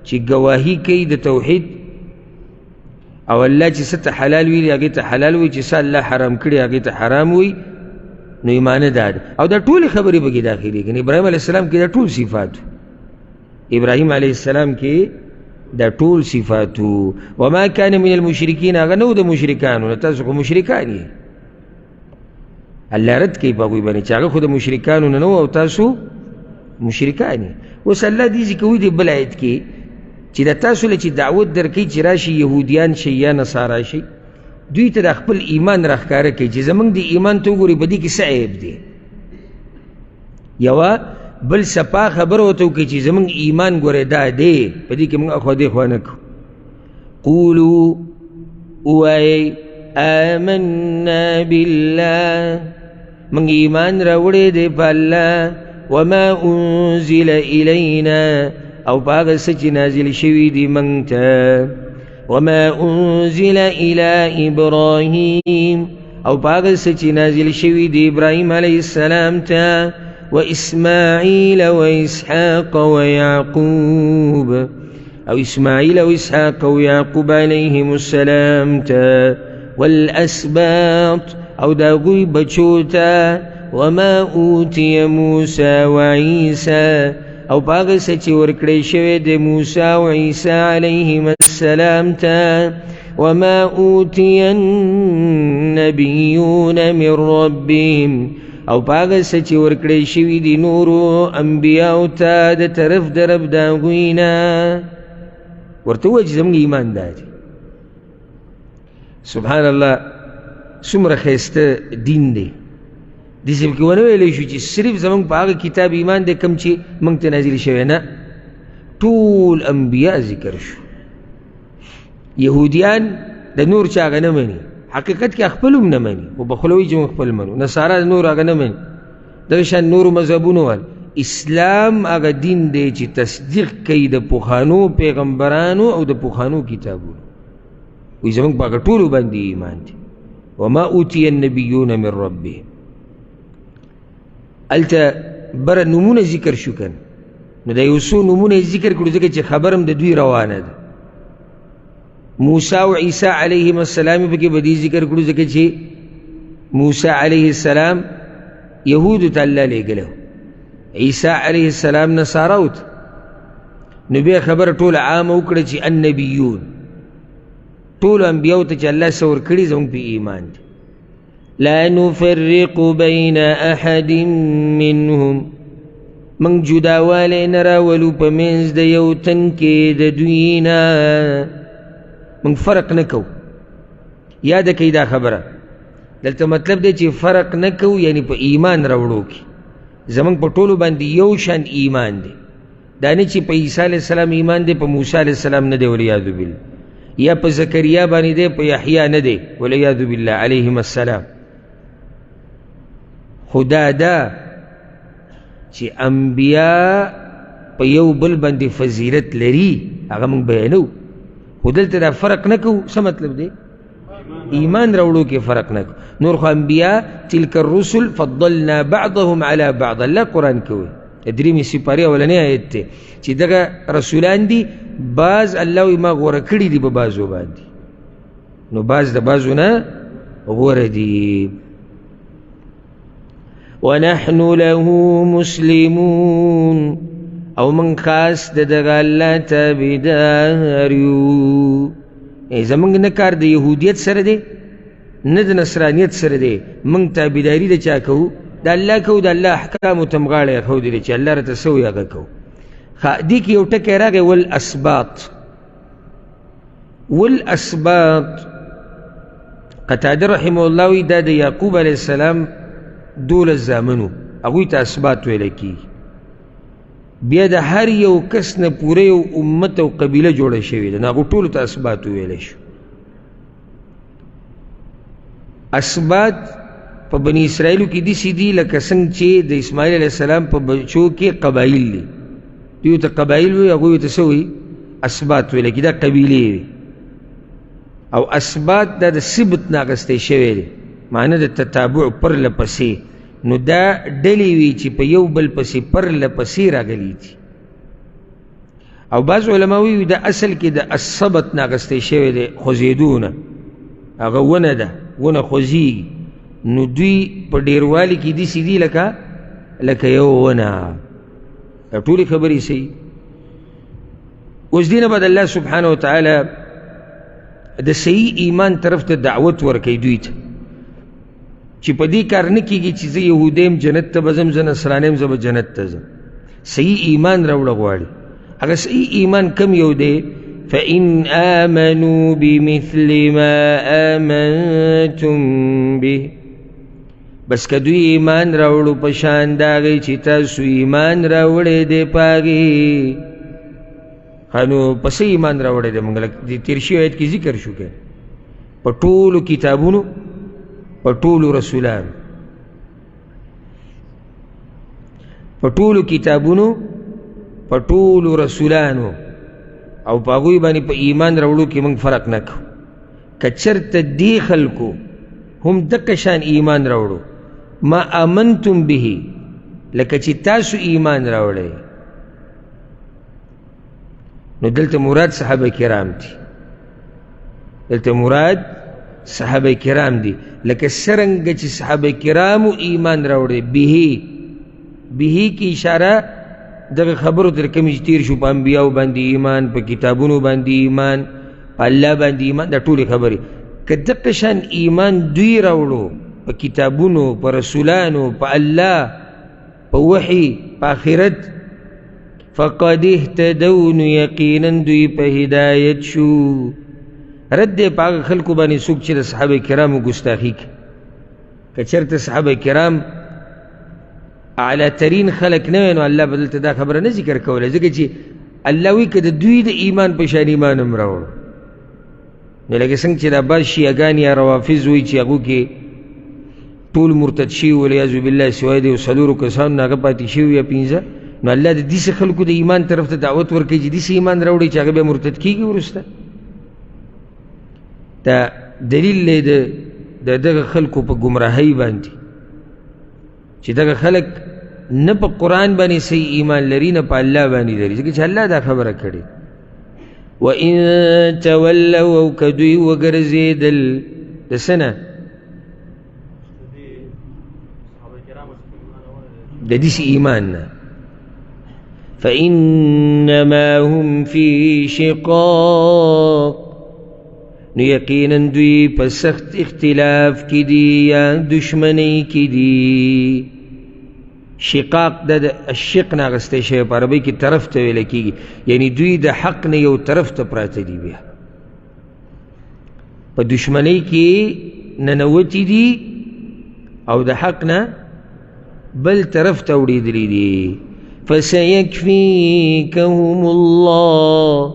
چې گواهی کوي د توحید، او الله چې څه ته حلال ویلي هغې ته حلال وي، چې څه الله حرام کړي هغې ته حرام وي، نو ایمانه دا ده. او دا ټولې خبرې پکې داخلېږي. ابراهیم علیه السلام کې دا ټول صفات، ابراهیم علیه السلام کې دا ټول صفاتو. وما کان من المشرکین، هغه نه و د مشرکانو نه، تاسو خو مشرکان یې. الله رد کوي په هغوی باندې چې هغه خو د مشرکانو نه و او تاسو مشرکان یې. اوس الله دې کوي د بل آیت کې چې د تاسو له چې دعوت درکوي چې راشي یهودیان شي یا نصارا شي، دوی ته د خپل ایمان راښکاره کوي چې زموږ د ایمان ته وګورئ په دې کې څه عیب دی. یوه بل صفا خبره ورته وکړي چې زموږ ایمان ګورئ دا دی، په دې کې موږ اخوا دېخوا نه کوو. قولوا ووایئ آمنا بالله، موږ ایمان راوړی دی په الله، وما انزل الینا، او پاغ سچ نازل شوی دی منگتا، وما انزل الى ابراهیم، او پاغ سچ نازل شوی دی ابراهیم علیہ السلام تا، و اسماعیل و اسحاق و یعقوب، او اسماعیل و اسحاق و یعقوب علیہم السلام تا، والاسباط، او داغوی بچو تا، وما اوتی موسیٰ و عیسیٰ، او پاغ سچی ورکڑی شوی دی موسیٰ و عیسیٰ علیہم السلام تا، وما اوتی النبیون من ربهم، او پاغ سچی ورکڑی شوی دی نورو انبیاء تا د طرف درب داغوینا. ورته وجه زمونږ ایمان دا دی. سبحان الله څومره ښایسته دین دی. دې کې ونه ویلی شو چې صرف زمونږ په هغه کتاب ایمان دی کوم چې موږ ته نازل شوی، نه، ټول انبیا ذکر شو. یهودیان د نور چا هغه نه مني، حقیقت کې خپل هم نه مني، خو بخوله وایي چې موږ خپل منو. نصارا د نور هغه نه مني، دغه شان نورو مذهبونو وال. اسلام هغه دین دی چې تصدیق کوي د پخوانو پیغمبرانو او د پخوانو کتابونو. وایي زمونږ په هغه ټولو باندې ایمان دی. وما اوتی النبیون من ربهم، الته بره نمونه ذکر شو کن، نو دا یو څو نمونه ذکر کړو ځکه چې خبرم د دوی روانه ده. موسی او عیسی علیهم السلام پکې به دې ذکر کړو ځکه چې موسی علیه السلام یهودو ته الله لېږلی، عیسی علیه السلام نصاراو ته. نو بیا خبره ټوله عامه وکړه چې النبیون، ټولو انبیاو ته چې الله څه ورکړي زموږ په ایمان دی. لا نفرق بین احد منهم، من جداوالی نراولو په منځ د یو تن کې د دوی نه، من فرق نه کوو. یاده کوي دا خبره، دلته مطلب دی چې فرق نه کوو یعنی په ایمان راوړو کې زموږ په ټولو باندې یو شان ایمان دی. دا نه چې په عیسی علیه السلام ایمان دی په موسی علیه السلام نه دی والعیاذ بالله، یا په زکریا باندې دی په یحیی نه دی والعیاذ بالله علیهم السلام. خدا دا چې انبیاء په یو بل باندې فضیلت لري هغه موږ بیانو، خو دلته دا فرق نه کوو. څه مطلب دی؟ ایمان راوړو کې فرق نه کوو. نور خو انبیاء تلک الرسل فضلنا بعضهم على بعض، الله قرآن کوي درېمې سپارې اولنی آیت دی چې دغه رسولان دي بعض الله وایي ما غوره کړي دي په بعضو باندې، نو بعض د بعضو نه غوره دي. ونحن له مسلمون، او من خاص د دغه الله تابعدار یو. زمونږ نه کار د یهودیت سره دی نه د نصرانیت سره دی، موږ تابعداري د چا کوو؟ د الله کوو، د الله احکامو ته م غاړه ایښودلې چې الله راته څه وایي هغه کوو. دې کې یو ټکی راغی والاسباط. والاسباط قتاده رحمه الله وی دا د یعقوب علیه السلام 12 زامنو، هغوی ته اسباط ویل کېږي. بیا د هر یو کس نه پوره یو امت او قبیله جوړه شوې ده، نو هغو ټولو ته اسباط وویلی شو. اسباط په بني اسرائیلو کې داسې دي لکه څنګه چې د اسماعیل علیه السلام په بچو کې قبایل دي، دوی ته قبایل وي، هغوی ته څه وي؟ اسباط ویل کېږي، دا قبیلې وي. او اسباط دا د سبط نه اخیستی شوی دی، معنی د تتابع پرله پسې. نو دا ډلې وي چې په یو بل پسې پرله پسې راغلي دي. او بعض علما وایي دا اصل کې د السبط نه اخیستی شوی دی، خوځېدونه، هغه ونه ده، ونه خوځېږي، نو دوی په ډیروالي کې داسې دي لکه یو ونه. دا ټولې خبرې صحیح. اوس دې نه بعد الله سبحانه وتعالی د صحیح ایمان طرف ته دعوت ورکوي دوی ته، چې په دې کار نه کېږي چې زه یهودیم جنت ته به ځم، زه نصرانیم زه به جنت ته ځم. صحیح ایمان راوړه غواړي. هغه صحیح ایمان کم یو دی؟ فإن آمنوا بمثل ما آمنتم به، بس که دوی ایمان راوړو په شان د هغې چې تاسو ایمان راوړی دی په هغې. نو پس ایمان راوړی دی، موږ د تېر شوي آیت کې ذکر شو که په ټولو کتابونو، په ټولو رسولانو، په ټولو کتابونو، په ټولو رسولانو، او په هغوی باندې په ایمان راوړو کې موږ فرق نه کوو. که چېرته دې خلکو هم دقه شان ایمان راوړو، ما آمنتم به، لکه چې تاسو ایمان راوړی، نو دلته مراد صحابه کرام دي. دلته مراد صحابه کرام دي، لکه څرنګه چې صحابه کرامو ایمان راوړی. به کې اشاره دغه خبرو تر کومې چې تېر شو، په انبیاو باندې ایمان، په کتابونو باندې ایمان، په الله باندې ایمان، دا ټولې خبرې. که دقه شان ایمان دوی راوړو په کتابونو، په رسولانو، په الله، په وحي، په آخرت، فقد اهتدوا، نو یقینا دوی په هدایت شو. رد دی په هغه خلکو باندې څوک چې د صحابه کرامو ګستاخي کوي. که چېرته صحابه کرام اعلی ترین خلق نه وی، نو الله به دلته دا خبره نه ذکر کولی، ځکه چې الله وایي که د دوی د ایمان په شان ایمان هم راوړو. نو لکه څنګه چې دا بعض شیعګان یا روافظ وایي چې هغو کې ټول مرتد شوي والعیاذ بالله سوای د یو څلورو کسانو نه هغه پاتې شوي یا 15، نو الله د داسې خلکو د ایمان طرف ته دعوت ورکوي چې داسې ایمان راوړي چې هغه بیا مرتد کېږي وروسته. دا دلیل دی د دغه خلکو په ګمراهۍ باندې، چې دغه خلک نه په قرآن باندې صحیح ایمان لري، نه په الله باندې لري، ځکه چې الله دا خبره کړې. وَإِن تَوَلَّوْا، او که دوی وګرځېدل د څه نه؟ د داسې ایمان نه. فإنما هم في شقاق، نو یقینا دوی په سخت اختلاف کی دی یا دشمنی کی دی. شقاق د الشق نه اخیستی شوی، په عربۍ کې طرف ته ویل کېږي، یعنی دوی د حق نه یو طرف ته پراته دي، بیا په دشمنی کې ننوتي دي او د حق نه بل طرف ته وړېدلي دي. فسيكفيكهم الله،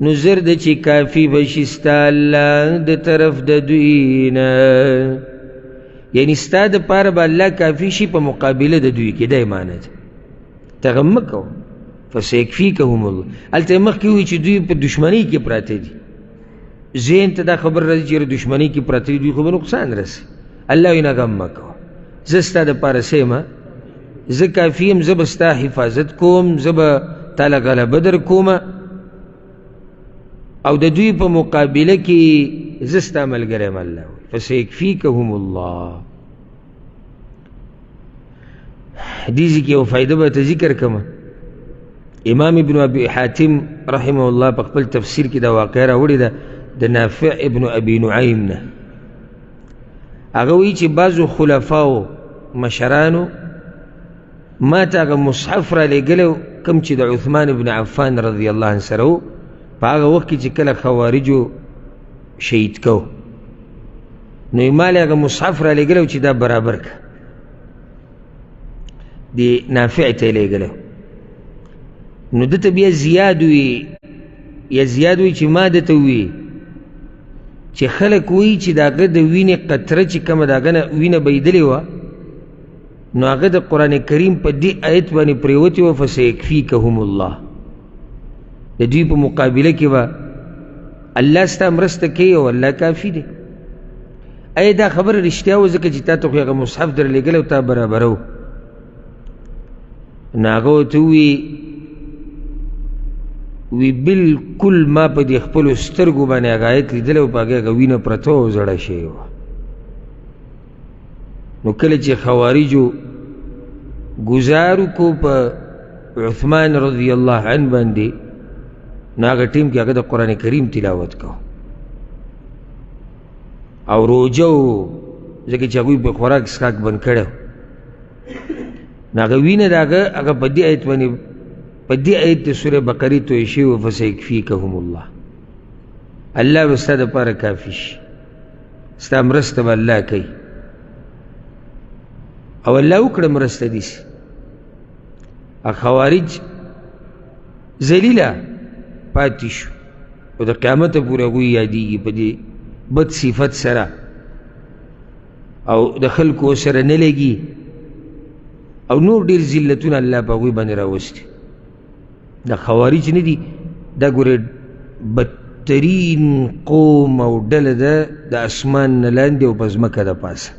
نو زر د چې کافي بشي ستا الله د طرف د دوی نه، یعنی ستا دپاره به الله کافي شي په مقابله د دوی کې. دا معنی ده، ته غم مه کوه. فسيكفيكهم الله، هلته مخکې وایي چې دوی په دشمنۍ کې پراته دي، ذهن ته دا خبر راځي چې دشمنۍ کې پراته دي، دوی خو به نقصان رسي. الله وایي نه غم مه کوه، زه ستا دپاره سیمه، زه کافي یم، زه به ستا حفاظت کوم، زه به تاله غلبه در کوم، او د دوی په مقابله کې زه ستا ملګری یم. الله فسيكفيكهم الله. حدیث کې یو فایده به ته ذکر کړم. امام ابن ابي حاتم رحمه الله په خپل تفسیر کې دا واقعه راوړې ده د نافع ابن ابي نعیم نه. هغه وایي چې بعضو خلفاو مشرانو ما ته هغه مصحف را لېږلی کم چې د عثمان ابن عفان رضی الله عنه سره و په هغه وخت کې چې کله خوارجو شهید کو نو یې مال هغه مصحف را لېږلی چې دا برابر که د نافع ته یې لېږلی نو ده ته بیا زیاد وي یا زیاد وي چې ما ده ته ووي چې خلک وایي چې د هغه د وینې قطره چې کومه د هغه نه وینه بهیدلې وه نو هغه د قرآن کریم په دې آیت باندې پرېوتې وه فسیکفیکهم الله د دوی په مقابله کې به الله ستا مرسته کوي او الله کافي دی ای دا خبره رښتیا وه ځکه چې تا ته خو هغه مصحف در لېږلی او تا برابرو نو هغه ورته وی بالکل ما په دې خپلو سترګو باندې هغه آیت لیدلی او په هغې هغه وینه پرته وه او زړه شوې وه نو کله چې خوارجو ګزار وکړو په عثمان رضی الله عنه باندې نو هغه ټیم کې هغه د قرآن کریم تلاوت کو او روجه و ځکه چې هغوی په خوراک څښاک بند کړی نو هغه وینه د هغه په دې آیت باندې په دې آیت د سورې بقرې توی شوي و فسیکفیکهم الله الله به ستا دپاره کافي شي ستا مرسته به الله کوي او الله وکړه مرسته داسې خوارج ذلیله پاتې شو او د قیامته پورې هغوی یادېږي په دې بد صفت سره او د خلکو سره نه لګي او نور ډېر ذلتونه الله په هغوی باندې راوستي دا خوارج نه دي دا ګورې بدترین قوم او ډله ده د اسمان نه لاندې او په ځمکه د پاسه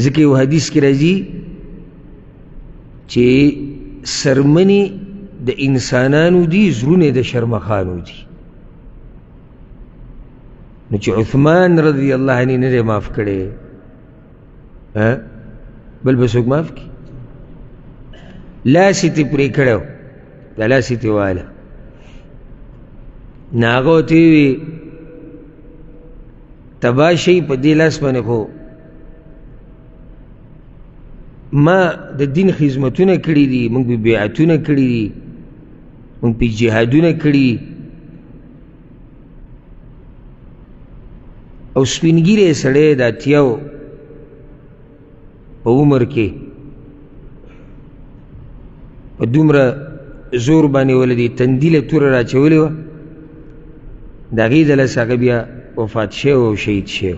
ځکه یو حدیث کې راځي چې سرمنې د انسانانو دي زړونه د شرمخانو دي نو چې عثمان رضی الله عنه نه دی معاف کړی بل به څوک معاف کړي لاس یې ترې پرې کړی و دا لاس یې ترې واله نو هغه ورته ووي تباه شئ په دې لاس باندې خو ما د دین خدمتونه کړي دي موږ به بیعتونه کړي دي موږ په جهادونه کړي او سپینګیری سړی د اتیاو په عمر کې په دومره زور باندې ولدي تندیله توره راچولې وه د هغې د لاسه هغه بیا وفات شوی او شهید شوی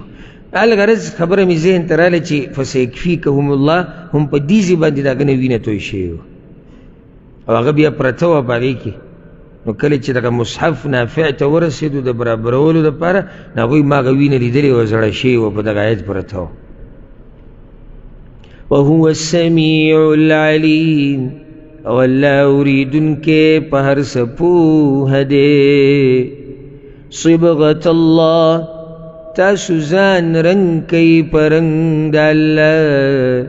الغرض خبره مې ذهن ته راغله چې فسیکفیکهم الله هم په دې ځای باندې د هغه نه وینه توی شوې وه او هغه بیا پرته وه په هغې کې نو کله چې دغه مصحف نافع ته ورسېدو د برابرولو دپاره نو هغوی ما هغه وینه لیدلې وه زړه شوې وه په دغه آیت پرته وه وهو السمیع العلیم او الله اوریدونکی په هر څه پوهه دی صبغة الله تاسو ځان رنګ کوي په رنګ د الله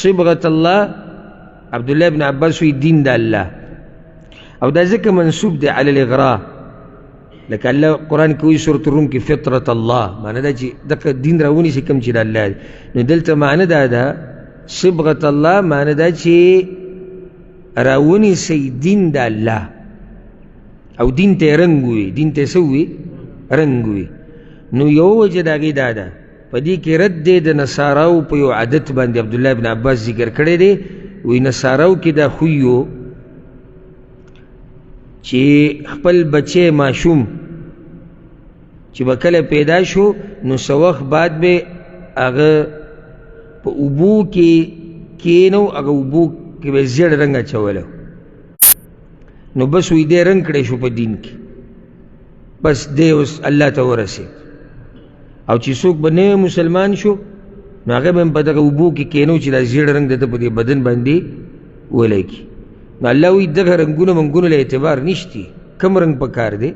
صبغة الله عبدالله بن عباس وی دین د الله او دا ځکه منصوب دی علی الاغراء لکه الله قرآن کې وایي سورة الروم کې فطرة الله معنی دا چې دغه دین راونیسي کوم چې د الله دی نو دلته معنی دا ده صبغة الله معنی دا چې راونیسئ دین د الله او دین ته رنګ وي دین ته څه وي رنګ وي نو یو وجه د هغې دا ده په دې کې رد دی د نصاراو په یو عادت باندې عبدالله بن عباس ذکر کړی دی وی نصاراو کې دا خوی و چې خپل بچی ماشوم چې به کله پیدا شو نو څه وخت بعد به هغه په اوبو کې کینو هغه اوبو کې به زیړ رنګ اچولی نو بس وی دی رنګ کړی شو په دین کې بس دی اوس الله ته ورسېد او چې څوک به نوی مسلمان شو نو هغه به هم په دغه اوبو کې کینو چې دا زیړ رنګ د ده په دې بدن باندې ولګي نو الله وی دغه رنګونه منګونو له اعتبار نشتی کم رنګ پکار دی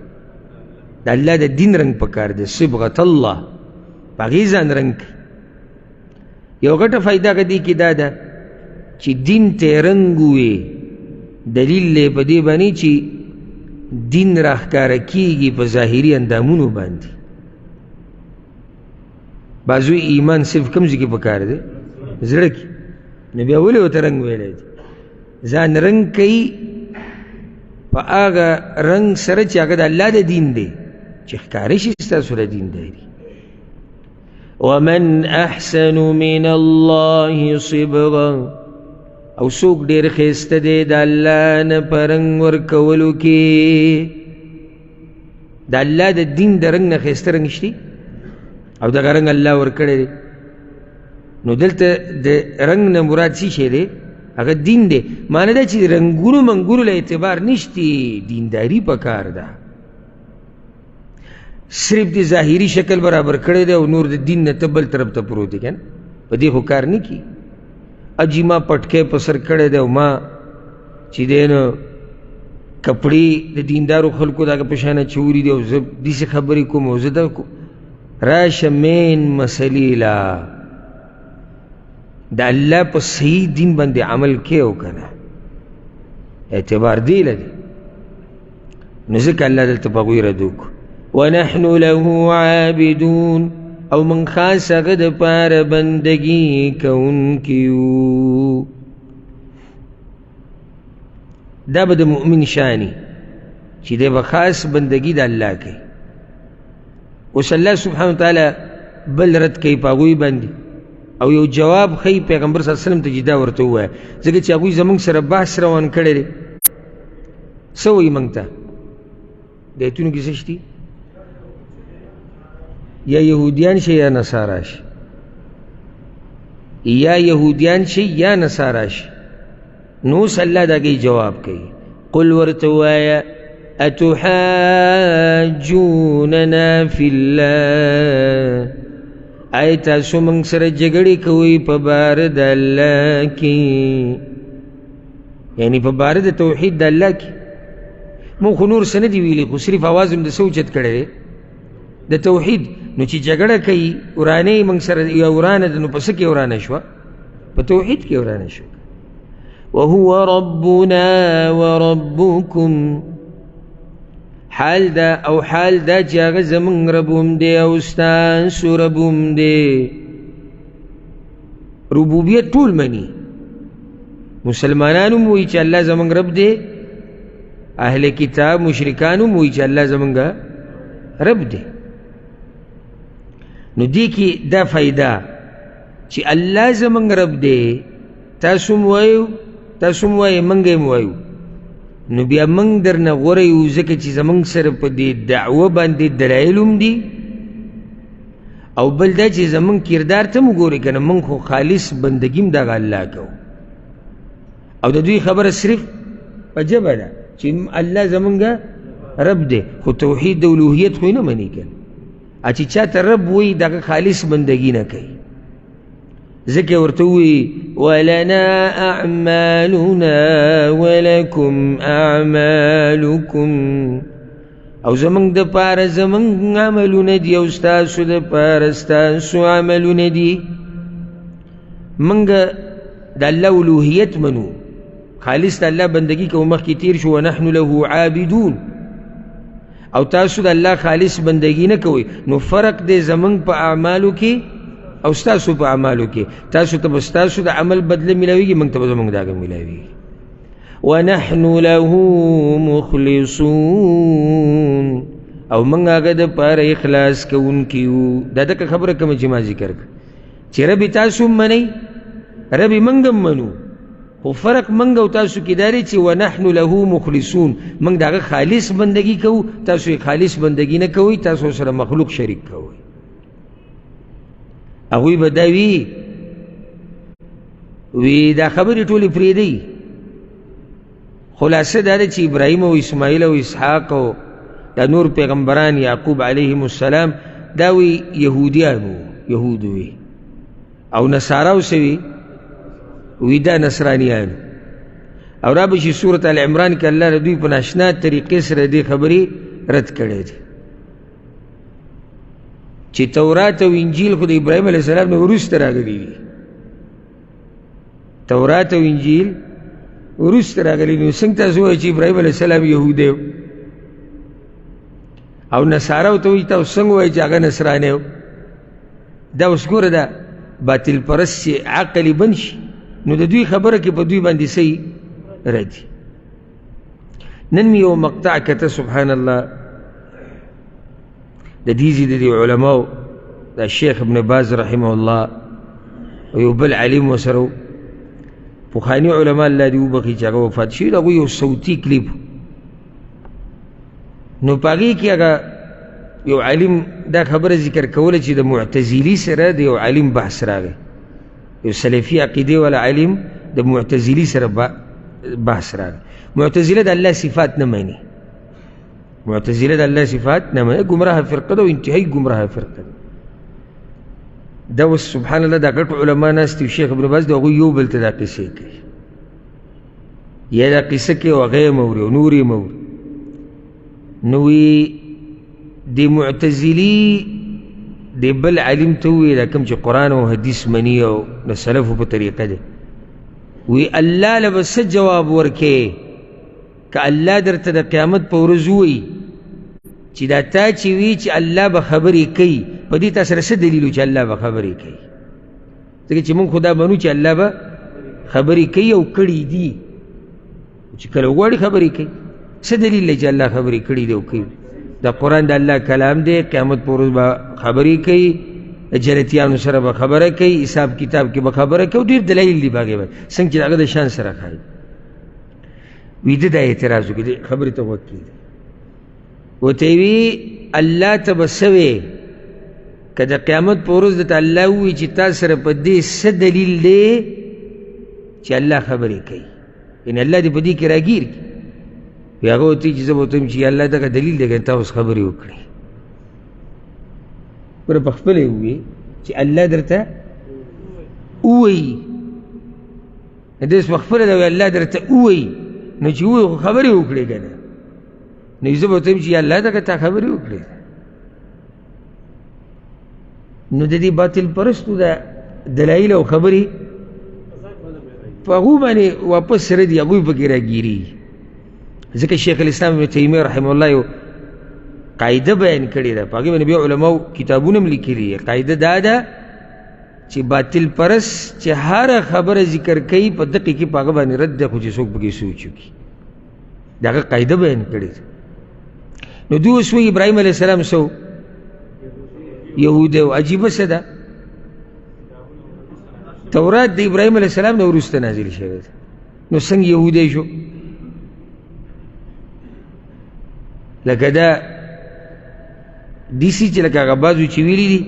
د الله د دین رنګ پکار دی صبغة الله په هغې ځان رنګ کوي یو غټه فایده هغه دې کې دا ده چې دین ته رنګ ووي دلیل دی په دې باندې چې دین راښکاره کېږي په ظاهري اندامونو باندې بعضوی ایمان صرف کوم ځای کې پکار دی زړه کې نو بیا ولې ورته رنګ ویلی دی ځان رنګ کوي په هغه رنګ سره چې هغه د الله د دین دی چې ښکاره شي ستاسو د دین دی. ومن احسن من الله صبغا، او څوک ډېر ښایسته دی د الله نه په رنګ ورکولو کې. د الله د دین د رنګ نه ښایسته رنګ شته او دغه رنګ الله ورکړی دی. نو دلته د رنګ نه مراد څه شی دی؟ هغه دین دی. معنی دا چې رنګونو منګونو له اعتبار نشتی، دینداري پکار ده. صرف د ظاهري شکل برابر کړی دی او نور د دین نه ته بل طرف ته پروت دی، کنه په دې خو کار نه کي. اجي ما پټکې په سر کړی دی او ما چې دی نو کپړې د دیندارو خلکو دغه په شانه چوري دی او زه داسې خبرې کوم او زه دا راشه مین مسلې لا د الله په صحیح دین باندې عمل کې او کنه اعتبار دی لدی. نو ځکه الله دلته په هغوی رد وکړو. ونحن له عابدون، او من خاص هغه دپاره بندګي کوونکي یو. دا به د مؤمن شاني چې دی به خاص بندګي د الله کوي. اوس الله سبحانه وتعالی بل رد کوي په هغوی باندې او یو جواب ښیي پیغمبر صلی الله علیه وسلم ته چې دا ورته ووایه، ځکه چې هغوی زموږ سره بحث روان کړی دی. څه وایي موږ ته؟ د ایتونو کې څه شتي؟ یا یهودیان شي یا نصارا شي، یا یهودیان شي یا نصارا شي. نو اوس الله د هغې جواب کوي. قل ورته ووایه اتحاجوننا فی الله، آیا تاسو موږ سره جګړې کوئ په باره د الله کې، یعنی په باره د توحید د الله کې. موږ خو نور څه نه دي ویلي، خو صرف اواز هم د څه اوچت کړی دی؟ د توحید. نو چې جګړه کوي ورانه موږ سره یا ورانه ده، نو په څه کې ورانه شوه؟ په توحید کې ورانه شوه. وهو ربنا وربكم، حال دا او حال دا چې هغه زمونږ رب هم دی او ستاسو رب هم دی. ربوبیت ټول مني، مسلمانان هم وایي چې الله زمونږ رب دی، اهل کتاب مشرکان هم وایي چې الله زمونږ رب دی. نو دې کې دا فایده چې الله زمونږ رب دی، تاسو هم وایو، تاسو هم وایئ، موږ هم وایو. نو بیا موږ درنه غوره یو، ځکه چې زموږ سره په دې دعوه باندې دلایل هم دي، او بل دا چې زموږ کردار ته هم وګورئ که نه، موږ خو خالص بندګي هم دغه الله کوو. او د دوی خبره صرف په ژبه ده چې الله زموږ رب دی، خو توحید د الوهیت خو یې نه مني که نه. چې چا ته رب وایي دغه خالص بندګي نه کوي. ذکر ورتوي ولنا أعمالنا ولكم أعمالكم، او زمنگ د پار زمنگ عملونه دي او ستاسو د پار ستاسو عملونه دي. منگ د الله الوهیت منو، خالص د الله بندگی کو مخ کی تیر شو. ونحن له عابدون، او تاسو د الله خالص بندگی نه کوي. نو فرق د زمنگ په اعمالو کې او ستاسو په اعمالو کې. تاسو ته ستاسو د عمل بدله ملاویږي، موږ ته زموږ دغه ملاویږي. ونحن له مخلصون، او موږ هغه د پاره اخلاص کوونکي یو. دا دغه خبره کوم چې ما ذکر کړه چې رب تاسو منئ، رب موږ هم منو، خو فرق موږ او تاسو کې دا دی چې ونحن له مخلصون، موږ دغه خالص بندگی کوو، تاسو یې خالص بندگی نه کوئ، تاسو سره مخلوق شریک کوئ. هغوی به دا وی دا خبرې ټولې پرېږدئ. خلاصه دا ده چې ابراهیم او اسماعیل او اسحاق او دا نور پیغمبران یعقوب علیهم السلام دا وی یهودیان وو، یهود وی، او نصارا وسوي وی دا نصرانیان. او را به شي سورة ال عمران کې الله د دوی په ناشنا طریقې سره دې خبرې رد کړی دي چې تورات او انجیل خو د ابراهیم علیه السلام نه وروسته راغلي دي. تورات او انجیل وروسته راغلي. نو څنګه تاسو وایئ چې ابراهیم علیه السلام یهودی و، او نصارا ورته وایي تاسو څنګه وایئ چې هغه نصرانی و؟ دا اوس ګوره دا باطل پرست چې عقل یې بند شي، نو د دوی خبره کې په دوی باندې څه ردی. نن می یو مقطع کته سبحان الله د دیزی د دی علماء د شیخ ابن باز رحمه الله او یو بل علیم وسرو پخوانی علماء الله دی وبخي چې هغه وفات شوي د هغوی یو صوتي کلیپ نو په هغې کې هغه یو عالم دا خبره ذکر کوله چې د معتزلي سره د یو عالم بحث راغی، یو سلفي عقیدې والا عالم د معتزلي سره بحث راغی. معتزله د الله صفات نه مانی، معتزله د الله صفات نه مانی، ګمراه فرقه ده او انتهایی ګمراه فرقه ده. دا اوس سبحان الله دا غټ علما ناست دي، شیخ ابن باز د هغوی یو بل ته دا قصې کوي، یا دا قصه کوي او هغه یې موري او نور یې موري. نو وی د معتزلي د بل عالم ته وویې دا کوم چې قرآن او حدیث مني او د سلفو په طریقه دی، وی الله له به څه جواب ورکې که الله درته د قیامت په ورځ ووایي چې دا تا چې وی چې الله به خبرې کوي، په دې تا سره څه دلیل و چې الله به خبرې کوي؟ ځکه چې موږ خو دا منو چې الله به خبرې کوي او کړي دي، چې کله وغواړي خبرې کوي. څه دلیل دی چې الله خبرې کړي دي او کوي؟ دا قرآن د الله کلام دی، قیامت په ورځ به خبرې کوي، جنتیانو سره به خبره کوي، حساب کتاب کې به خبره کوي، ډېر دلایل دي باغې به څنګه چې هغه د شان سره ښایي. ویده دا اعتراض وکړي خبرې ته غوږ کېږدي، ورته یې وي الله ته به څه وې که د قیامت په ورځ درته الله ووایي چې تا سره په دې څه دلیل دی چې الله خبرې کوي، یعنې الله دې په دې کې راګیر کړي. وی هغه ورته چې زه به ورته وایم چې الله دغه دلیل دی که تا اوس خبرې وکړې. ګوره په خپله یې ووایي چې الله درته ووایي، داسې په خپله ده الله درته ووایي، نو چې ووایي خو خبرې وکړې که نه، نو زه به ورته وایم چې الله دغه تا خبرې وکړې. نو د دې باطل پرستو د دلایل او خبرې په هغو باندې واپس ردي، هغوی پکې راګیرېږي. ځکه شیخ الاسلام ابن تیمیه رحمه الله یو قاعده بیان کړې ده، په هغې باندې بیا علماو کتابونه هم لیکلي دي. قاعده دا ده چې باطل پرست چې هره خبره ذکر کوي په دقیقه کې په هغه باندې رد دی، خو چې څوک پکې سوچ وکړي، د هغه قاعده بیان کړې ده. نو دوی اوس وایي ابراهیم علیه السلام سو یهودی و. عجیبه څه ده، تورات د ابراهیم علیه السلام نه وروسته نازل شوی ده، نو څنګه یهودی شو؟ لکه دا دیسی چې لکه هغه بعضو چې ویلي دي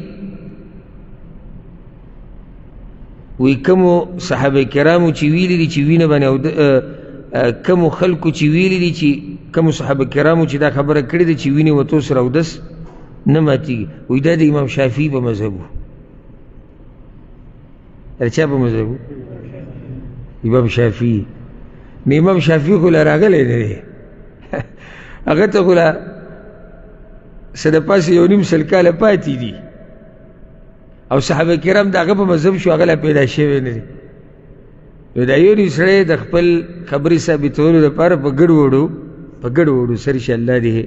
وی کومو صحابه کرامو چې ویلي دي چې وینه باندې او کومو خلکو چې ویلي دي چې کومو صحابه کرامو چې دا خبره کړې ده چې وینې وتو سره اودس نه ماتېږي، وایي دا د امام شافعي په مذهب و. د چا په مذهب و؟ امام شافعي. نو امام شافعي خو لا راغلی نه دی، هغه ته خو لا څه د پاسه یو نیم سل کاله پاتې دي، او صحابه کرام د هغه په مذهب شو، هغه لا پیدا شوی نه دی. نو دا یو نیم سړی د خپل خبرې ثابتولو لپاره په ګډ وډو سر شي، الله دې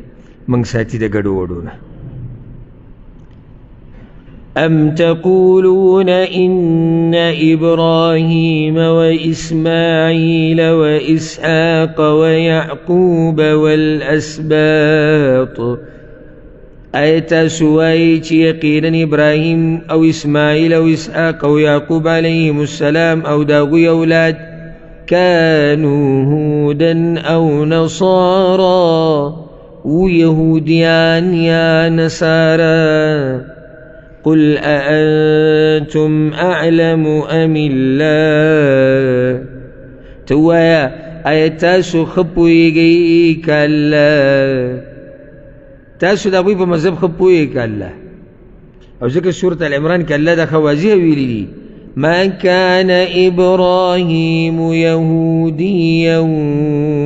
موږ ساتي د ګډو وډو نه. أم تقولون إن إبراهيم وإسماعيل وإسحاق ويعقوب والأسباط آية سويت يقينا إبراهيم أو إسماعيل أو إسحاق أو يعقوب عليهم السلام أو داغي أولاد كانوا هودا أو نصارى ويهوديان يا نصارى قل أأنتم أعلم أم الله توایا آیا تاسو خپویږئ که الله؟ تاسو د هغوی په مذهب خپویږئ که الله؟ او ځکه سورة العمران کې الله دا خوازیه ویلي دي ما كان إبراهيم يهوديا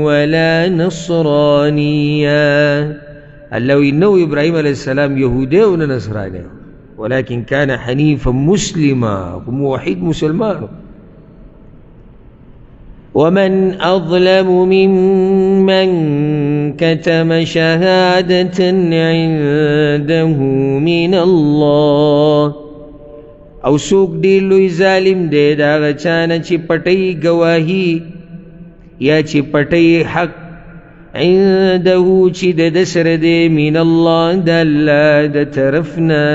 ولا نصرانيا. الله إنه إبراهيم عليه السلام يهودي ولا نصراني، ولكن كان حنيفا مسلما وموحد مسلمان. ومن أظلم ممن كتم شهادة عنده من الله او سوک دی لوی ظالم دی دا غچانا چی پټی گواهی یا چې پټی حق عنده چې د سره دی من الله د الله د طرفنا.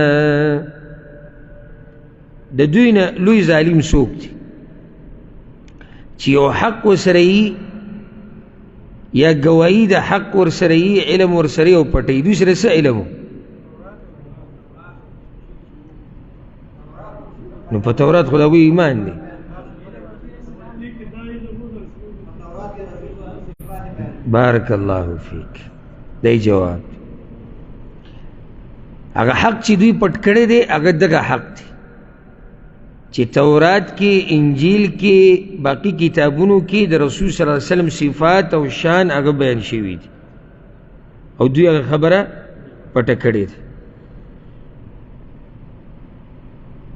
د دوی نه لوی ظالم څوک دی چې یو حق ورسره وي یا ګواهي د حق ورسره وي، علم ورسره او پټی. دوی سره څه علم و؟ نو په تورات خو د هغوی ایمان دی. بارک الله فیک. دی جواب هغه حق چې دوی پټ کړی دی هغه دغه حق دی چې تورات کې، انجیل کې، باقی کتابونو کې د رسول صلی الله علیه وسلم صفات او شان هغه بیان شوي دي او دوی هغه خبره پټه کړې ده.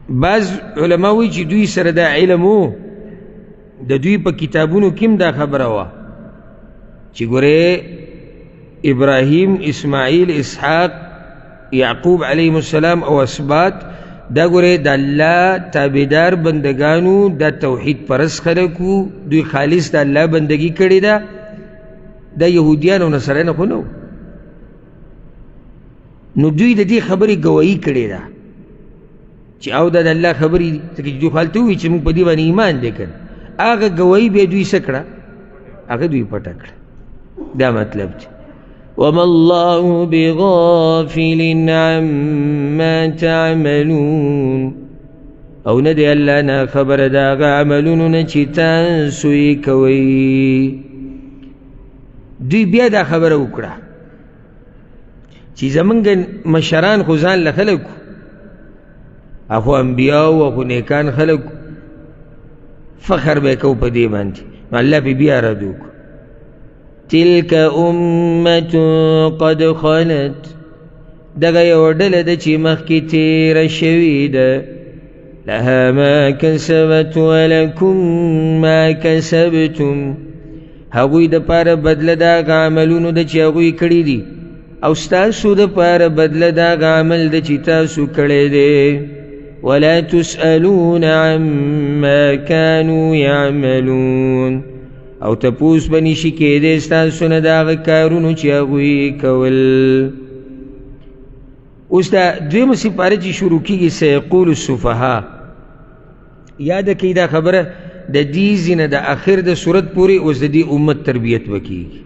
بعض علما وایي چې دوی سره دا علم و، د دوی په کتابونو کې هم دا خبره وه چې ګورې ابراهیم، اسماعیل، اسحاق، یعقوب علیهم السلام او اسباط دا ګورې د الله تابعدار بندگانو، دا توحید پرست خلکو، دوی خالص د الله بندگی کړې ده. دا یهودیان او نصاران خو نه، نو دوی د دې خبرې ګواهي کړې ده چې او دا د الله خبرې دي. ځکه چې دوی خو هلته ووایي چې موږ په دې باندې ایمان دی کړ، هغه ګواهي بیا دوی څه کړه؟ هغه دوی پټه کړه. دا مطلب دی. وما الله بغافل عما تعملون، او نه دی الله نه خبر د هغه عملونو نه چې تاسو یې کوئ. دوی بیا دا خبره وکړه چې زمونږ مشران خو ځان له خلکو، اخو انبیاو اخو نیکان خلکو، فخر به کو په دې باندې. نو الله پې بیا رد وکړو، تلک امة قد خلت، دغه یو ډله ده چې مخکې تیره شوې ده، لها ما کسبت ولکم ما کسبتم، هغوی دپاره بدله د هغه عملونو ده چې هغوی کړي دي، او ستاسو دپاره بدله د هغه عمل ده چې تاسو کړی دی. ولا تسألون عما كانوا يعملون، او تپوس بنی شي کېدی ستاسو نه د هغه کارونو چې هغوی کول. اوس دا دویمه سپاره چې شروع کېږي سیقول السفهاء، یاده کوي دا خبره د دې ځینه د اخر د صورت پورې اوس د دې امت تربیت به کېږي،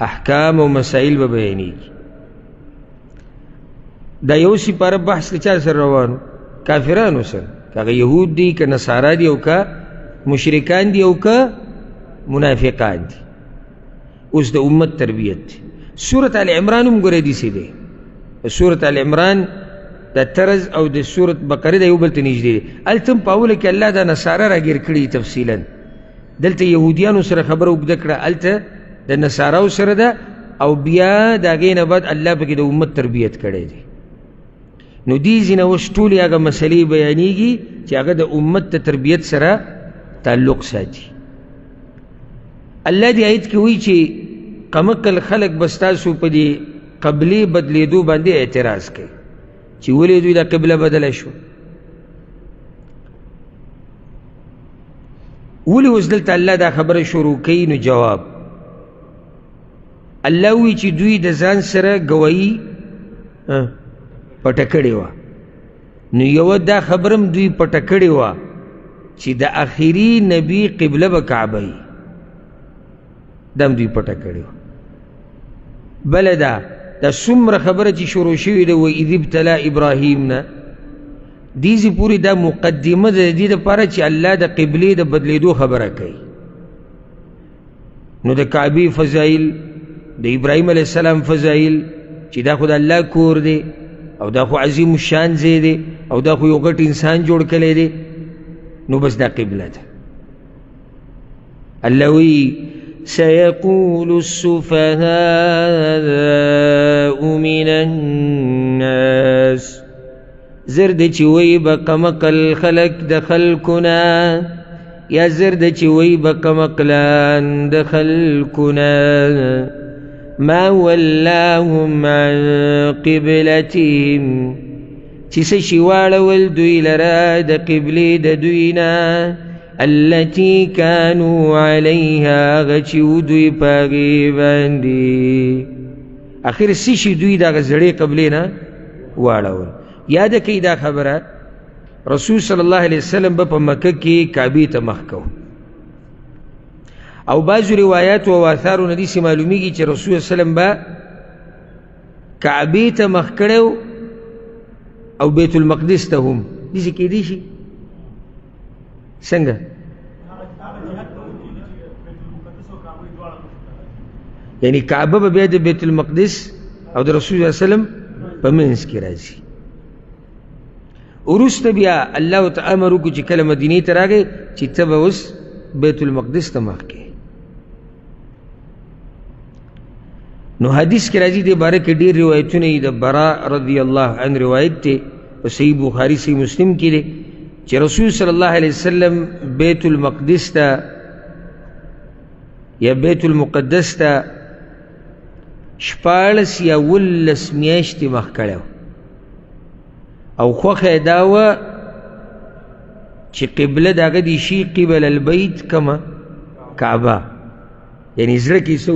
احکام او مسائل به بیانېږي. دا یو سپاره بحث د چا سره روانو؟ کافرانو سره، که هغه یهود دي که نصارا دي او که مشرکان دي او که منافقان دي. اوس د امت تربیت دی. سورة آل عمران هم ګوره داسې دی. سورة آل عمران د طرز او د سورة بقره د یو بل ته نږدې دی. هلته هم په اوله کې الله دا نصاره راګیر کړي تفصیلا، دلته یهودیانو سره خبره اوږده کړه، هلته د نصاراو سره ده، او بیا د هغې نه بعد الله پکې د امت تربیت کړی دی. نو دې ځینه اوس ټولې هغه مسلې بیانېږي چې هغه د امت د تربیت سره تعلق ساتي. الله دې آیت کې وایي چې قمقل خلق به ستاسو په دې قبلې بدلېدو باندې اعتراض کوي چې ولې دوی دا قبله بدله شوه، ولې اوس دلته الله دا خبره شروع کوي؟ نو جواب الله وایي چې دوی د ځان سره ګواهي پټه کړې وه. نو یوه دا خبره هم دوی پټه کړې وه چې د آخري نبي قبله به کعبه وي، دا هم دوی پټه کړې وه. بله دا څومره خبره چې شروع شوې ده وإذ ابتلى ابراهیم نه، دې ځای پورې دا مقدمه ده د دې دپاره چې الله د قبلې د بدلېدو خبره کوي. نو د کعبې فضایل، د ابراهیم علیه السلام فضایل، چې دا خو د الله کور دی او دا خو عظیم الشان ځای دی او دا خو یو غټ انسان جوړ کړی دی، نو بس دا قبله ده. الله وی سيقول السفهاء من الناس، زرد چې وی به قمقل خلق د خلقنا، یا زرد چې وی به قمقلان د خلقنا، ما ولاهم عن قبلتهم، چې څه شي واړول دوی لره د قبلې د دوی نه، التي كانوا عليها غچ دوی پاغي باندې اخر سشي دوی دا غزړې قبلې نه واړول. یاد کړئ دا خبره رسول صلی الله علیه وسلم په مکه کې کعبه ته مخ کو او بعض روایات او آثار ندی سي معلومیږي چې رسول صلی الله علیه وسلم با کعبه ته مخ کړو او بیت المقدس ته هم دي کې دي شي څنګه یعنی کعبه به د بیت المقدس او د رسول صلی الله علیه وسلم په منځ کې راځي. وروسته بیا الله تعالی امر وکړي چې کله مدینې ته راغی چې ته به اوس بیت المقدس ته مخ کې. نو حدیث کې راځي د باره کې ډېر روایتونه دي. د براء رضی الله عنه روایت دی په صحیح بخاري صحیح مسلم کې دی چې رسول صلی الله علیه وسلم بیت المقدس ته یا بیت المقدس ته 14 یا 18 میاشتې مخ کړی او خوښه یې دا وه چې قبله د هغه دې شي قبل البیت کمه کعبه، یعنې زړه کې څه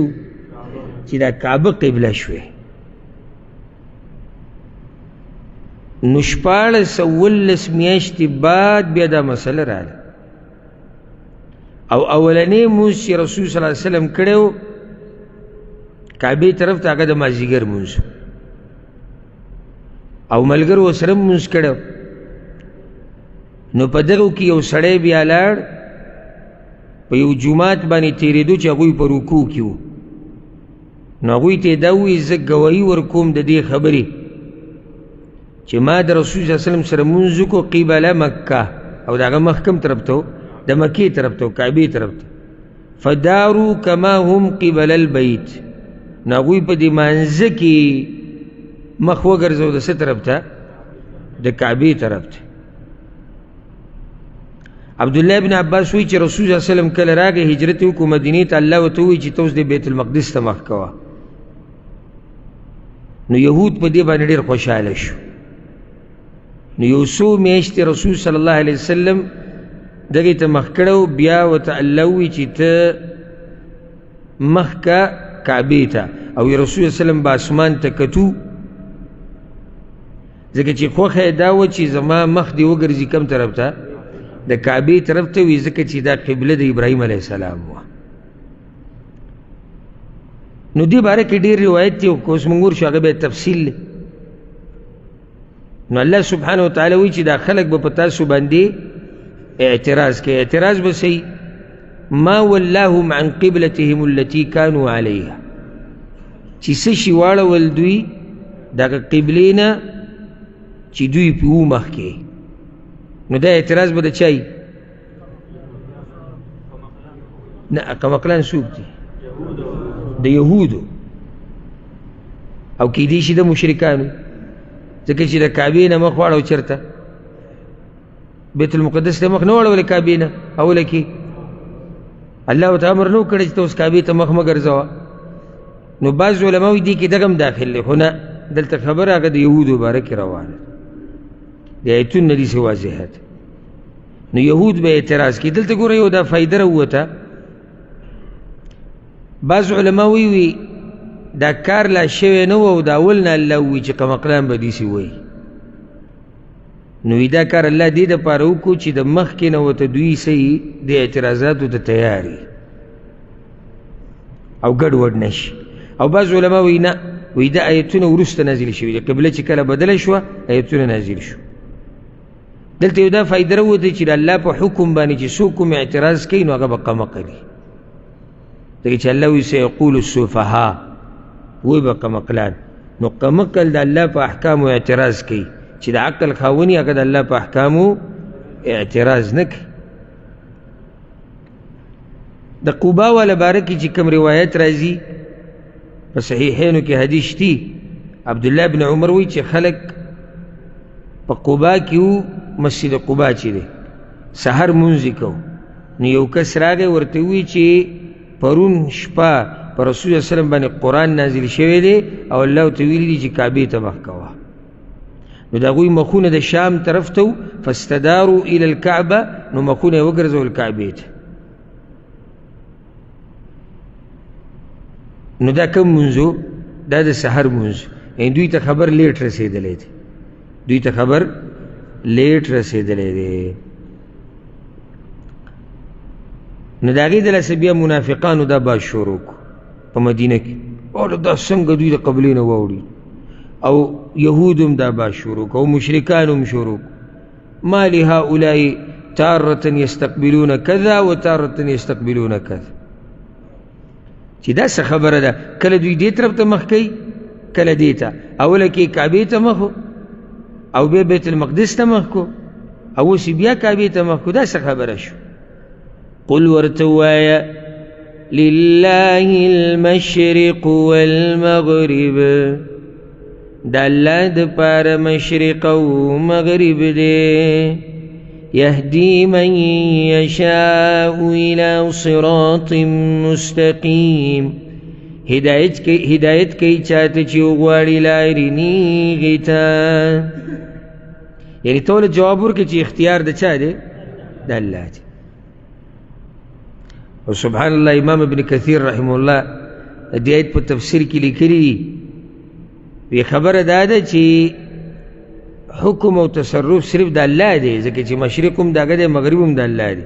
چې دا کعبه قبله شوې. نو 14 میاشتې بعد بیا دا مسله راغله او اولنی مونځ چې رسول صلی الله علیه وسلم کړی و کعبې طرف ته هغه د مازدیګر مونځ او ملګرو ورسره مونځ کړی. نو په دغو کې یو سړی بیا لاړ په یو جومات باندې تېرېدو چې هغوی په رکوع کې وو. نو هغوی ته یې دا ووایي زه ګواهي ورکوم د دې خبرې چې ما د رسول صلی الله علیه وسلم سره مونځ وکړو قبله مکه او د هغه مخ کوم طرف ته و د مکې طرف ته و کعبې طرف ته فدارو کما هم قبل البیت. نو هغوی په دې مانځه کې مخ وګرځو د څه طرف ته د کعبې طرف ته. عبدالله ابن عباس وایي چې رسول صلی الله علیه وسلم کله راغی هجرت یې وکړو مدینې ته الله ورته ووایي چې ته اوس د بیت المقدس ته مخ کوه. نو یهود په دې باندې ډېر خوشحاله شو. نو یو څو میاشتې رسول صلی الله علیه وسلم دغې ته مخ کړی و بیا ورته الله ووایي چې ته مخ که کعبې ته او رسول صلی الله علیه وسلم به اسمان ته کتو ځکه چې خوښه یې دا وه چې زما مخ دې وګرځي کوم طرف ته د کعبې طرف ته وي ځکه چې دا قبله د ابراهیم علیه السلام وه. نو دې باره کې ډېر روایت دی که اوس مونږ ورشو هغه به تفصیل دی. نو الله سبحانه وتعالی وایي چې دا خلک به په تاسو باندې اعتراض کوي. اعتراض به صحیح ما ولاهم عن قبلتهم التي كانوا عليها چې څه شي واړول دوی دغه قبلې نه چې دوی پې و مخکې. نو دا اعتراض به د چای نه قمقلان څوک دي د یهودو او کیدای شي د مشرکانو ځکه چې د کعبې نه مخ واړو چېرته بیت المقدس ته مخ نه واړولې کعبې نه اوله کې الله ورته امر نه وکړی چې ته اوس کعبې ته مخ مه ګرځوه. نو بعض علما وایي دې کې دغه هم داخل دی خو نه دلته خبره هغه د یهودو باره کې روانه د ایتون نه داسې واضحه ده. نو یهود به اعتراض کوي. دلته ګوره یو دا فایده راووته. بعض علما وایي دا کار لا شوی نه و او د اول نه الله ووایي چې قمقلان به داسې وایي. نو دا کار الله دې دپاره وکړو چې د مخکې نه ورته دوی صحیح د اعتراضاتو ته تیار او ګډوډ نه شي. او بعض علما وایي نه وایي دا ایتونه وروسته نازل شوي دي قبله چې کله بدله شوه ایتونه نازل شو. دلته یو دا فایده راووته چې د الله په حکم باندې چې څوک کوم اعتراض کوي نو هغه به قمقل وي ځکه چې الله وایي سیقول السفهاء وایي به قمقلان. نو قمقل د الله په احکامو اعتراض کوي چې د عقل خاوني هغه د الله په احکامو اعتراض نه کوي. د قبا والا باره کې چې کوم روایت راځي په صحیحینو کې حدیث شتي عبدالله بن عمر وایي چې خلک په قبا کې وو مسجد قبا چې دی سحر مونځ یې کوو. نو یو کس راغی ورته ووایي چې پرون شپه په رسول صلی الله علیه وسلم باندې قرآن نازل شوی دی او الله ورته ویلي دي چې کعبې ته مخ کوه. نو دا غوی مخونه د شام طرف ته فاستداروا الى الكعبه، نو مخونه یې وګرځول کعبې ته. نو دا کوم منځو؟ دا د سحر منځ. یعنی دوی ته خبر لیټ رسېدلی دی، دوی ته خبر لیټ رسېدلی دی. نو د هغې دلاسه بیا منافقانو دا باز شروع کړو په مدینه کې، او دا څنګه دوی د قبلې نه واوړي، او یهود هم دا باز شروع کړو او مشرکان هم شروع کړو. ما لهؤلاء تارة یستقبلون کذا و تارة یستقبلون کذا. چې دا څه خبره ده، کله دوی دې طرف ته مخ کوي کله دې ته، اوله کې کعبې ته مخ او بیا بیت المقدس ته مخ کو، او اوس بیا کعبې ته مخ کو. دا څه خبره شو؟ قل ورته ووایه لله المشرق والمغرب، د الله دپاره مشرق او مغرب دی. يهدي من يشاء إلى صراط مستقيم، هدایت کوي چاته چې وغواړي لارې نیغې ته. یعنی ته ولې جواب ورکړې چې اختیار د چا دی؟ د الله دی. او سبحان الله امام ابن کثیر رحمه الله د دې آیت په تفسیر کې لیکلي دي، وی خبره دا ده چې حکم او تصرف صرف د الله دی، ځکه چې مشرق هم د هغه دی، مغرب هم د الله دی.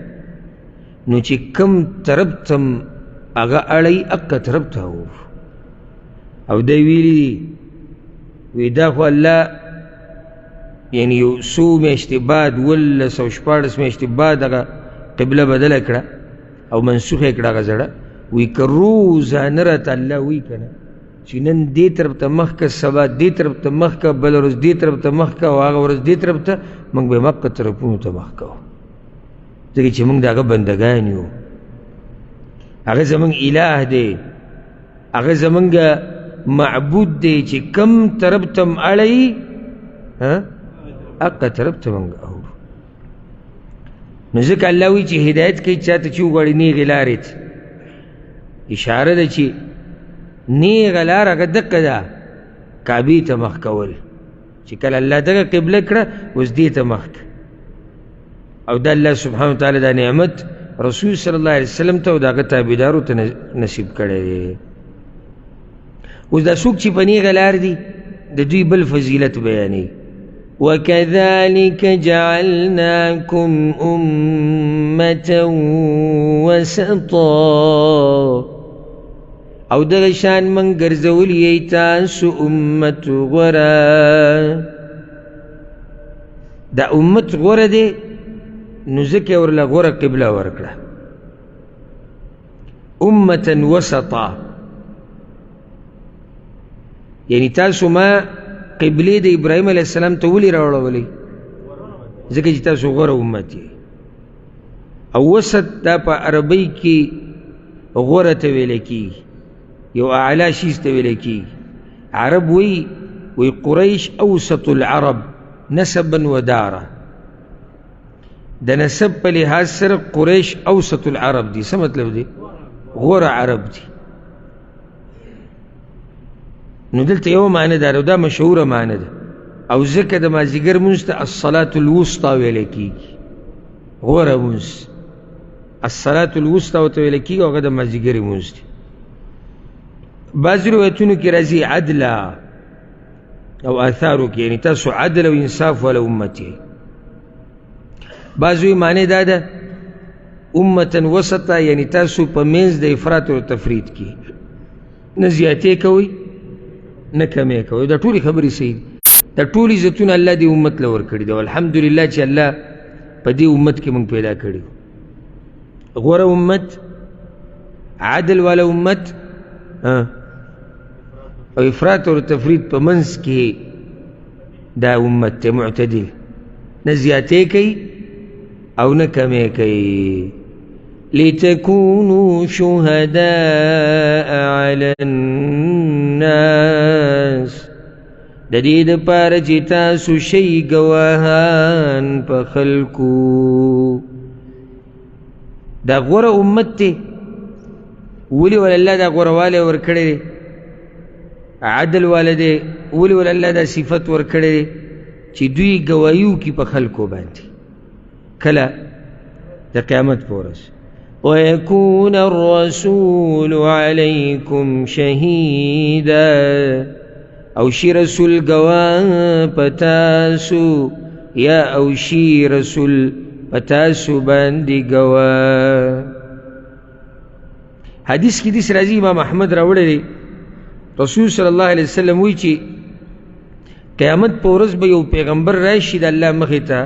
نو چې کم طرف ته هغه اړی هغه طرف ته او دی ویلي دي وی دا خو الله یعنی یو څو میاشتې بعد 1914 میاشتې بعد هغه قبله بدله کړه او منسوخ یې کړه هغه زړه. وی که روزانه راته الله وی که نه چې نن دې طرف ته مخ که، سبا دې طرف ته مخ که، بله ورځ دې طرف ته مخ که، او هغه ورځ دې طرف ته، موږ به مکه طرفونو ته مخ کوو، ځکه چې موږ د هغه بندګان یو. هغه زمونږ اله دی، هغه زمونږ معبود دی، چې کم طرف ته م اړوي هغه طرف ته موږ اورو. نو ځکه الله وایي چې هدایت کوي چاته چې وغواړي نیغې لارې ته. اشاره ده چې نیغه لار هغه دقه ده کعبې ته مخ کول، چې کله الله دغه قبله کړه اوس دې ته مخ کړه. او دا الله سبحانه وتعالی دا نعمت رسول صلی الله علیه وسلم ته او د هغه تابعدارو ته نصیب کړی دی. اوس دا څوک چې په نیغه لار دي د دوی بل فضیلت بیانوي. وَكَذَلِكَ جَعَلْنَاكُمْ أُمَّةً وَسَطًا، او دغه شان من ګرځولی یې تاسو امت غوره. دا امت غوره دی نو ځکه یې ورله غوره قبله ورکړه. امة وسطا، یعنی تاسو ما قبلې د ابراهیم علیه السلام ته ولې راوړولې؟ ځکه چې تاسو غوره امت یې. او وسط دا په عربۍ کې غوره ته ویلی کېږي، یو اعلی شیز ته ویلی کېږي. عرب وی قریش اوسط العرب نسبا و دارا، د نسب په لحاظ سره قریش اوسط العرب دي. څه مطلب دی؟ غوره عرب دي. نو دلته یو معنی ده او دا مشهوره معنی ده. او ځکه د مازدیګر مونځ ته الصلاة الوسطی ویلی کېږي، غوره مونځ الصلاة الوسطی ورته ویلی کېږي، او هغه د مازدیګرې مونځ دی. بعض روایتونو کې راځي عدله او آثارو کې، یعنی تاسو عدل او انصاف والا امت یې. بعض وی معنی دا ده امة وسطا، یعنی تاسو په منځ د افراط او تفرید کې نه زیاتې کوئ نه کمې کوئ. دا ټولې خبرې صحیح دي. دا ټول عزتونه الله دې امت له ورکړي دي، الحمدلله چې الله په دې امت کې موږ پیدا کړي. غوره امت، عدل والا امت، او افراط او تفرید په منځ کې دا امت ته معتدل، نه زیاتې کوي او نه کمې کوي. لتكونوا شهداء على الناس، د دې دپاره چې تاسو شئ ګواهان په خلکو. دا غوره امت دی. ولې ول الله دا غوروالی ورکړی دی؟ عدل والا دی. ولې ول الله دا صفت ورکړی دی؟ چې دوی ګوايو کی په خلکو باندې کله د قیامت په ورځ ويكون الرسول عليكم شهيدا او شي رسول گواه پتاسو یا او شي رسول پتاسو باندې گواه حدیث کی دیس راځي امام احمد راوړی رسول صلی الله علیه وسلم وی چې قیامت په ورځ به یو پیغمبر راشي د الله مخې ته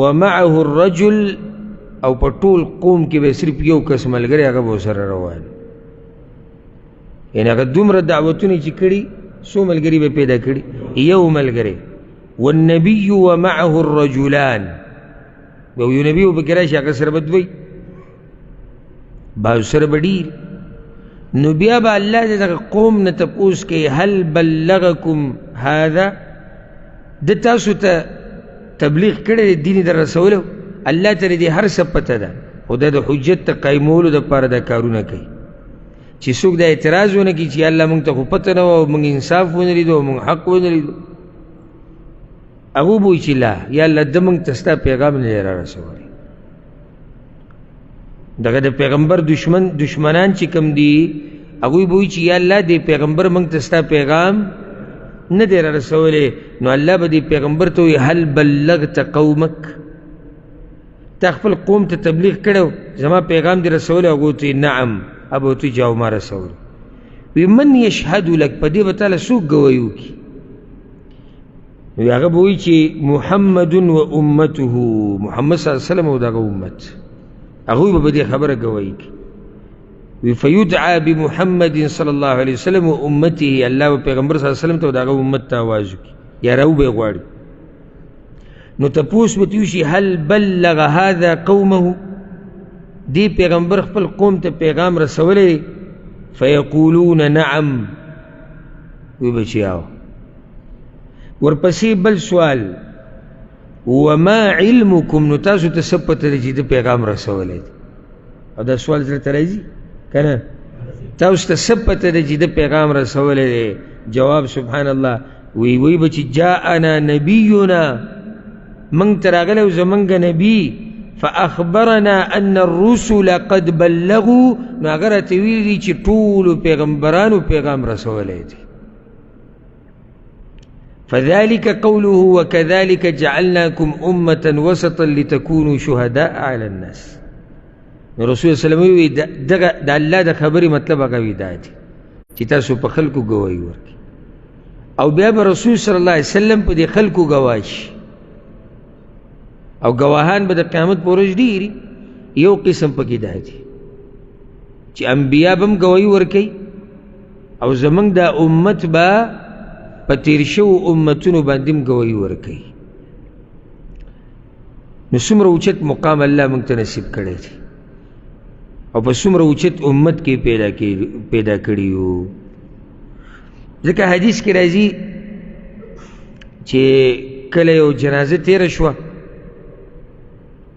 ومعه الرجل او په ټول قوم کې به صرف یو کس ملګری هغه به سره روان یعنی هغه دومره دعوتونه چې کړي څو ملګري به پیدا کړي یو ملګری والنبي ومعه الرجلان یو نبي به کې راشي هغه سره به دوی با سره به ډېر نو بیا به الله دغه قوم نه تپوس کوي هل بلغکم هذا د تاسو ته تبلیغ کړی دین در رسولو الله ته دې هر څه پته ده خو د حجت ته قایمولو دپاره دا کارونه کوي چې څوک دا اعتراض ونه کړي چې الله موږ ته خو پته نه وه موږ انصاف ونه لیدو موږ حق ونه لیدو هغه به وایي چې لا یا الله ده موږ ته ستا پیغام نه دی را رسولی دغه د پیغمبر دشمنان چې کوم دي هغوی به وایي چې یا الله دې پیغمبر موږ ته ستا پیغام نه دی را رسولی نو الله به دې پیغمبر ته وایي هل بلغت قومک تا خپل قوم ته تبلیغ کړو زما پیغام دې رسولی هغوی ته نعم ابو ته جاو ما رسولی وی من یشهد لک په دې به تاله څوک ګوایي وکړي نو هغه به وایي چې محمد و امته محمد صلی الله علیه وسلم او دغه امت هغوی به دې خبره ګوایي کړي وی فیدعا بمحمد صلی الله علیه وسلم و امته الله و پیغمبر صلی الله علیه وسلم ته دغه امت ته آواز وکړي یا راو به غواړي نو تپوس به تیو شي هل بلغ هذا قومه دی پیغمبر خپل قوم ته پیغام رسولی فیقولون نعم وی بچیاو ورپسې بل سوال وما علمکم نو تاسو ته څه پته ده چې د پیغام رسولی دی او دا سوال زړه ته راځي که نه تاسو ته څه پته ده چې د پیغام رسولی دی جواب سبحان الله وی به چې جاءنا نبینا منگ تراغلو زمنگ نبی فاخبرنا ان الرسل قد بلغوا ناغره تویلی چې ټول پیغمبرانو پیغام رسولی دی فذلك قوله وكذلك جعلناكم امه وسطا لتكونوا شهداء على الناس رسول الله صلی الله علیه وسلم د الله د خبرې مطلب هغه وی دی چې تاسو په خلکو ګواهي ورکړئ او بیا به رسول صلی الله علیه وسلم په دې خلکو ګواه شي او گواهان به د قیامت په ورځ ډېري یو قسم پکې دا دی چې انبیا به هم ګواهي ورکوي او زموږ دا امت به په تېر شوو امتونو باندې هم ګواهي ورکوي نو څومره اوچت مقام الله موږ ته نصیب کړی دی او په څومره اوچت امت کې پیدا کړي یو ځکه حدیث کې راځي چې کله یو جنازه تېره شوه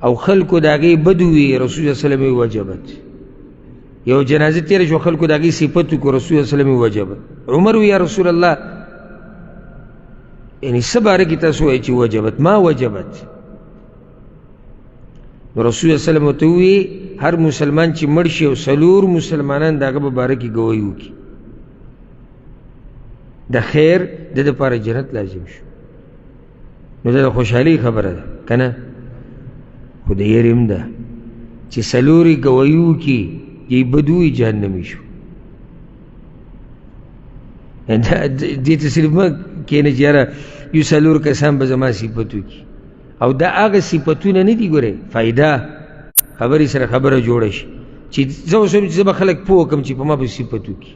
او خلکو د هغې بد وي رسول الله صلی الله علیه وسلم وجبت یو جنازه تېره شوه خلکو د هغې صفت وکړو رسول الله صلی الله علیه وسلم وجبت عمر وی یا رسول الله یعنی څه باره کې تاسو وایئ چې وجبت ما وجبت نو رسول الله صلی الله علیه وسلم ورته وویې هر مسلمان چې مړ شي او څلور مسلمانان د هغه په باره کې ګواهي وکړي د خیر د دپاره جنت لازم شو نو دا د خوشحالۍ خبره ده که نه خو د یېرې هم ده چې څلور یې ګواهي وکړي یې بد ووایي جهنمي شو دې ته صرف مه کښېنه چې یاره یو څلور کسان به زما صفت وکړي او دا هغه صفتونه نه دي ګورئ فایده خبرې سره خبره جوړه شي چې زه اوس وایم چې زه به خلک پوه کړم چې په ما به صفت وکړي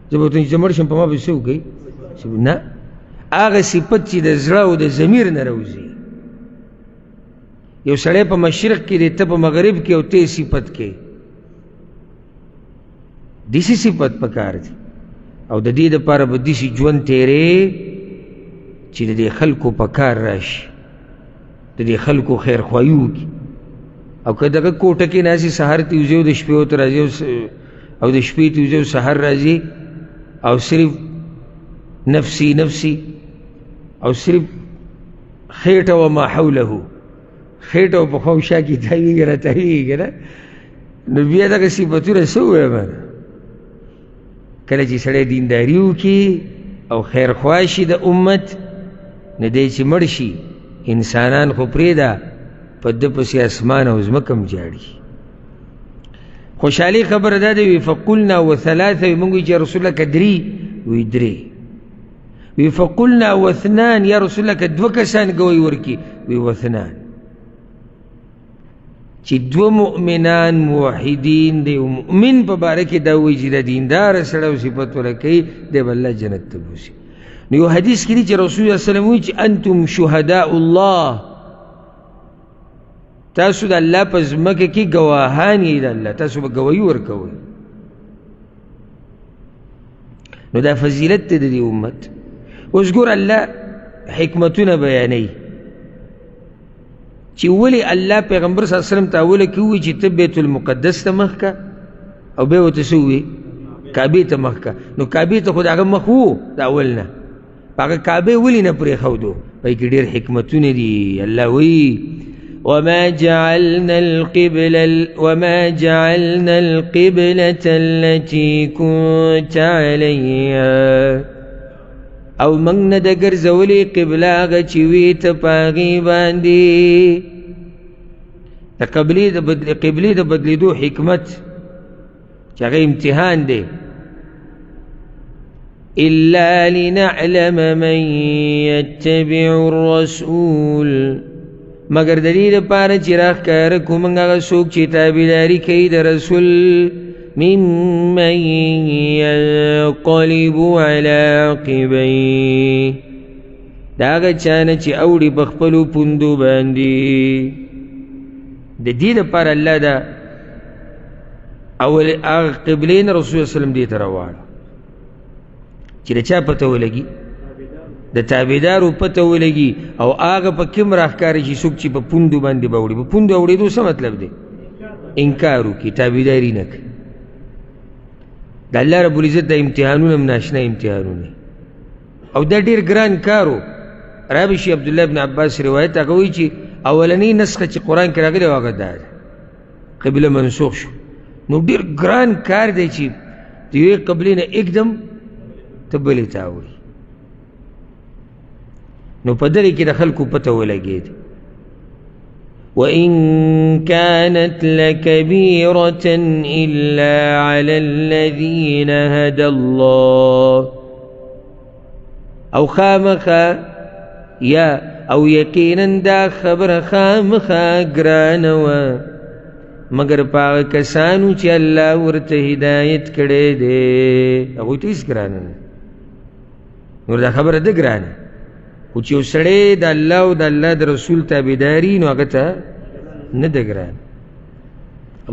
زه به ورته چې زه مړ شم په ما به څه وکړئ نه هغه صفت چې د زړه او د ضمیر نه راوځي یو سړی په مشرق کې دی ته په مغرب کې او ته صفت کې داسې صفت پکار دی او د دې دپاره به داسې ژوند تېرې چې د دې خلکو په کار راشي د دې خلکو خیرخواهي وکړي او که دغه کوټه کې ناستې سهار ته وځي او د شپې ورته راځي او د شپې ته وځي او سهار راځي او صرف نفسی نفسی او صرف خیټه و ما حوله خیټه و په خوا شا کې تاویږي را تاویږي که نه نو بیا دغه صفتونه څه ووایم کله چې سړی دینداري وکړي او خیرخوا شي د امت نه دی چې مړ شي انسانان خو پرېږده په ده پسې اسمان او ځمکه هم جاړي خوشحالي خبره دا ده وي فقلنا وثلاثه وي مونږ وي چې رسول الله که درې وي درې وي فقلنا واثنان یا رسول الله که دوه کسان ګوی ورکي وي واثنان چې دوه مؤمنان موحدین دی مؤمن په باره کې دا وایي چې د دینداره سړی او صفت ورکوي دی به الله جنت ته بوځي نو یو حدیث کې دي چې رسول الله صلی الله علیه وسلم وایي چې انتم شهداء الله تاسو د الله په ځمکه کې ګواهان یې د الله تاسو به ګواهي ورکوئ نو دا فضیلت دی د دې امت اوس ګور الله حکمتونه بیانوي چې ولې الله پیغمبر صلی الله علیه وسلم ته اوله کې ووایي چې ته بیت المقدس ته مخ که او بیا ورته څه ووایي کعبې ته مخ که نو کعبې ته خو د هغه مخ و د اول نه په هغه کعبې ولې نه پرېښودو په کې ډېر حکمتونه دي الله وایي وما جعلنا القبلة التي كنت عليها او منگ نه د ګرځولې قبله هغه چې وي ته په هغې باندې د قبلې د بدلېدو حکمت چې هغه امتحان دی إلا لنعلم من يتبع الرسول مگر د دې دپاره چې راښکاره کړو موږ هغه څوک چې تابعداري کوي د رسول ممن ينقلب على عقبيه دا هغه چا نه چې اوړي په خپلو پوندو باندې د دې دپاره الله دا اول هغه قبلې نه رسول صلی الله علیه وسلم دې ته راواړه چې د چا پته ولګي د تابعدارو پته ولګي او هغه په کوم راښکاره شي څوک چې په پوندو باندې به اوړي په پوندو اوړېدو څه مطلب دی انکار وکړي تابعداري نه کوي د الله رب العزت د امتحانونه هم ناشنا امتحانونه او دا ډېر ګران کارو رابي شي عبدالله ابن عباس روایت هغه وایي چې اولنۍ نسخه چې قرآن کې راغلی هغه دا ده قبله منسوخ شو نو ډېر ګران کار دی چې د یوې قبلې نه اکدم ته بلې ته اوړي نو په دغې کې د خلکو پته ولګېد وإن كانت لكبيرة إلا على الذين هدى الله او خامخا یا او یقینا دا خبر خامخا گرانوا مگر پاک کسانو چې الله ورته هدایت کړی دی هغوی ته هېڅ ګرانه نه نور دا خبره ده ګرانه خو چې یو سړی د الله او د الله د رسول تابعداري نو هغه ته نه ده ګران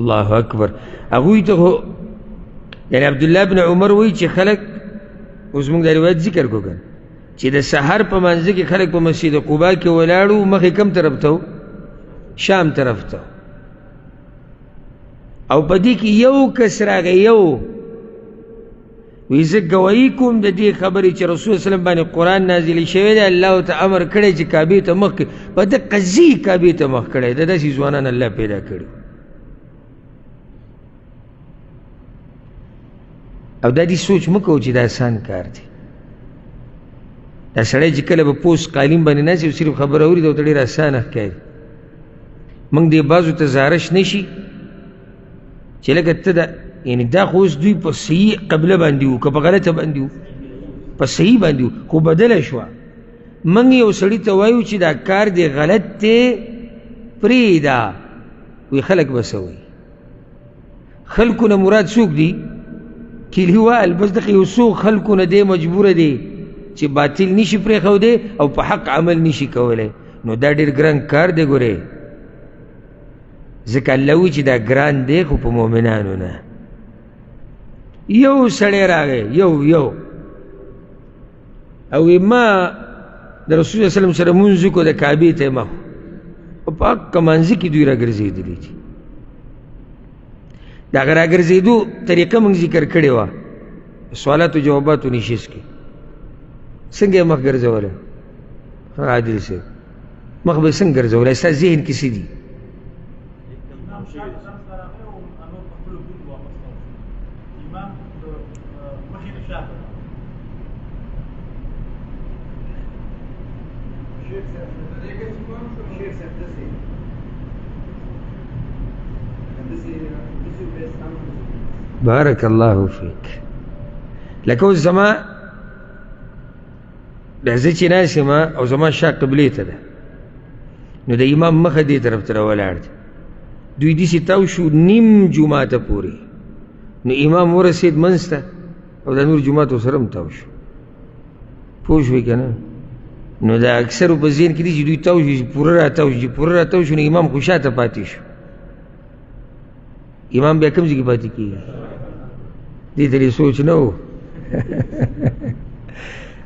الله اکبر هغوی ته خو یعنی عبدالله بن عمر وایي چې خلک اوس موږ د روایت ذکر کو کړ چې د سحر په منځ کې خلک په مسجد قبا کې ولاړو مخې کم طرف ته شام طرف ته او په دې کې یو کس راغی یو وی زه ګواهي کوم د دې خبرې چې رسول صلی الله علیه وسلم باندې قرآن نازل شوی دی الله ته امر کړی چې کعبې ته مخ کړي په ده قضي کعبې ته مخ کړی د داسې ځوانان الله پیدا کړي او دا دې سوچ مه کوو چې دا آسان کار دی دا سړی چې کله به پوست قالین باندې ناست وي او صرف خبره اوري دا ورته ډېر اسانه ښکاري موږ دې بعضو ته زارش نه شي چې لکه ته دا یعنی دا خو اوس دوی په صحیح قبله باندې وو که په غلطه باندې وو په صحیح باندې وو خو بدله شوه موږ یو سړي ته وایو چې دا کار دی غلط دی پرېږده وی خلک به څه وایي خلکو نه مراد څوک دي کلیوال بس دغه یو څو خلکو نه دی مجبوره دی چې باطل نشي پرېښودی او په حق عمل نشي کولی نو دا ډېر ګران کار دی ګورې ځکه الله وایي چې دا ګران دی خو په مؤمنانو نه یو سړی راغی یو او ما د رسول الله صلی الله علیه وسلم سره مونځ وکړو د کعبې ته مخ په پاکه منځ کې دوی راګرځېدلي دي د هغه راګرځېدو طریقه موږ ذکر کړې وه سوالاتو جواباتو نشست کې څنګه مخ ګرځوله عادل صاحب مخ به څنګه ګرځوله ستا ذهن کې څه دي بارك الله فيك لکه اوس زما زه چې ناست یم او زما شا قبلې ته ده نو د امام مخه دې طرف ته راولاړ دی دوی داسې تاو شو نیم جومات پورې نو امام ورسېد منځ ته او دا نور جومات ورسره هم تاو شو پوه شوې که نه نو د اکثرو په ذهن کې دي چې دوی تاو شو چې پوره راتاو شو چې پوره راتاو شو نو امام خو شاته پاتې شو امام بیا کوم ځای کې پاتې کېږي دې ته سوچ نه و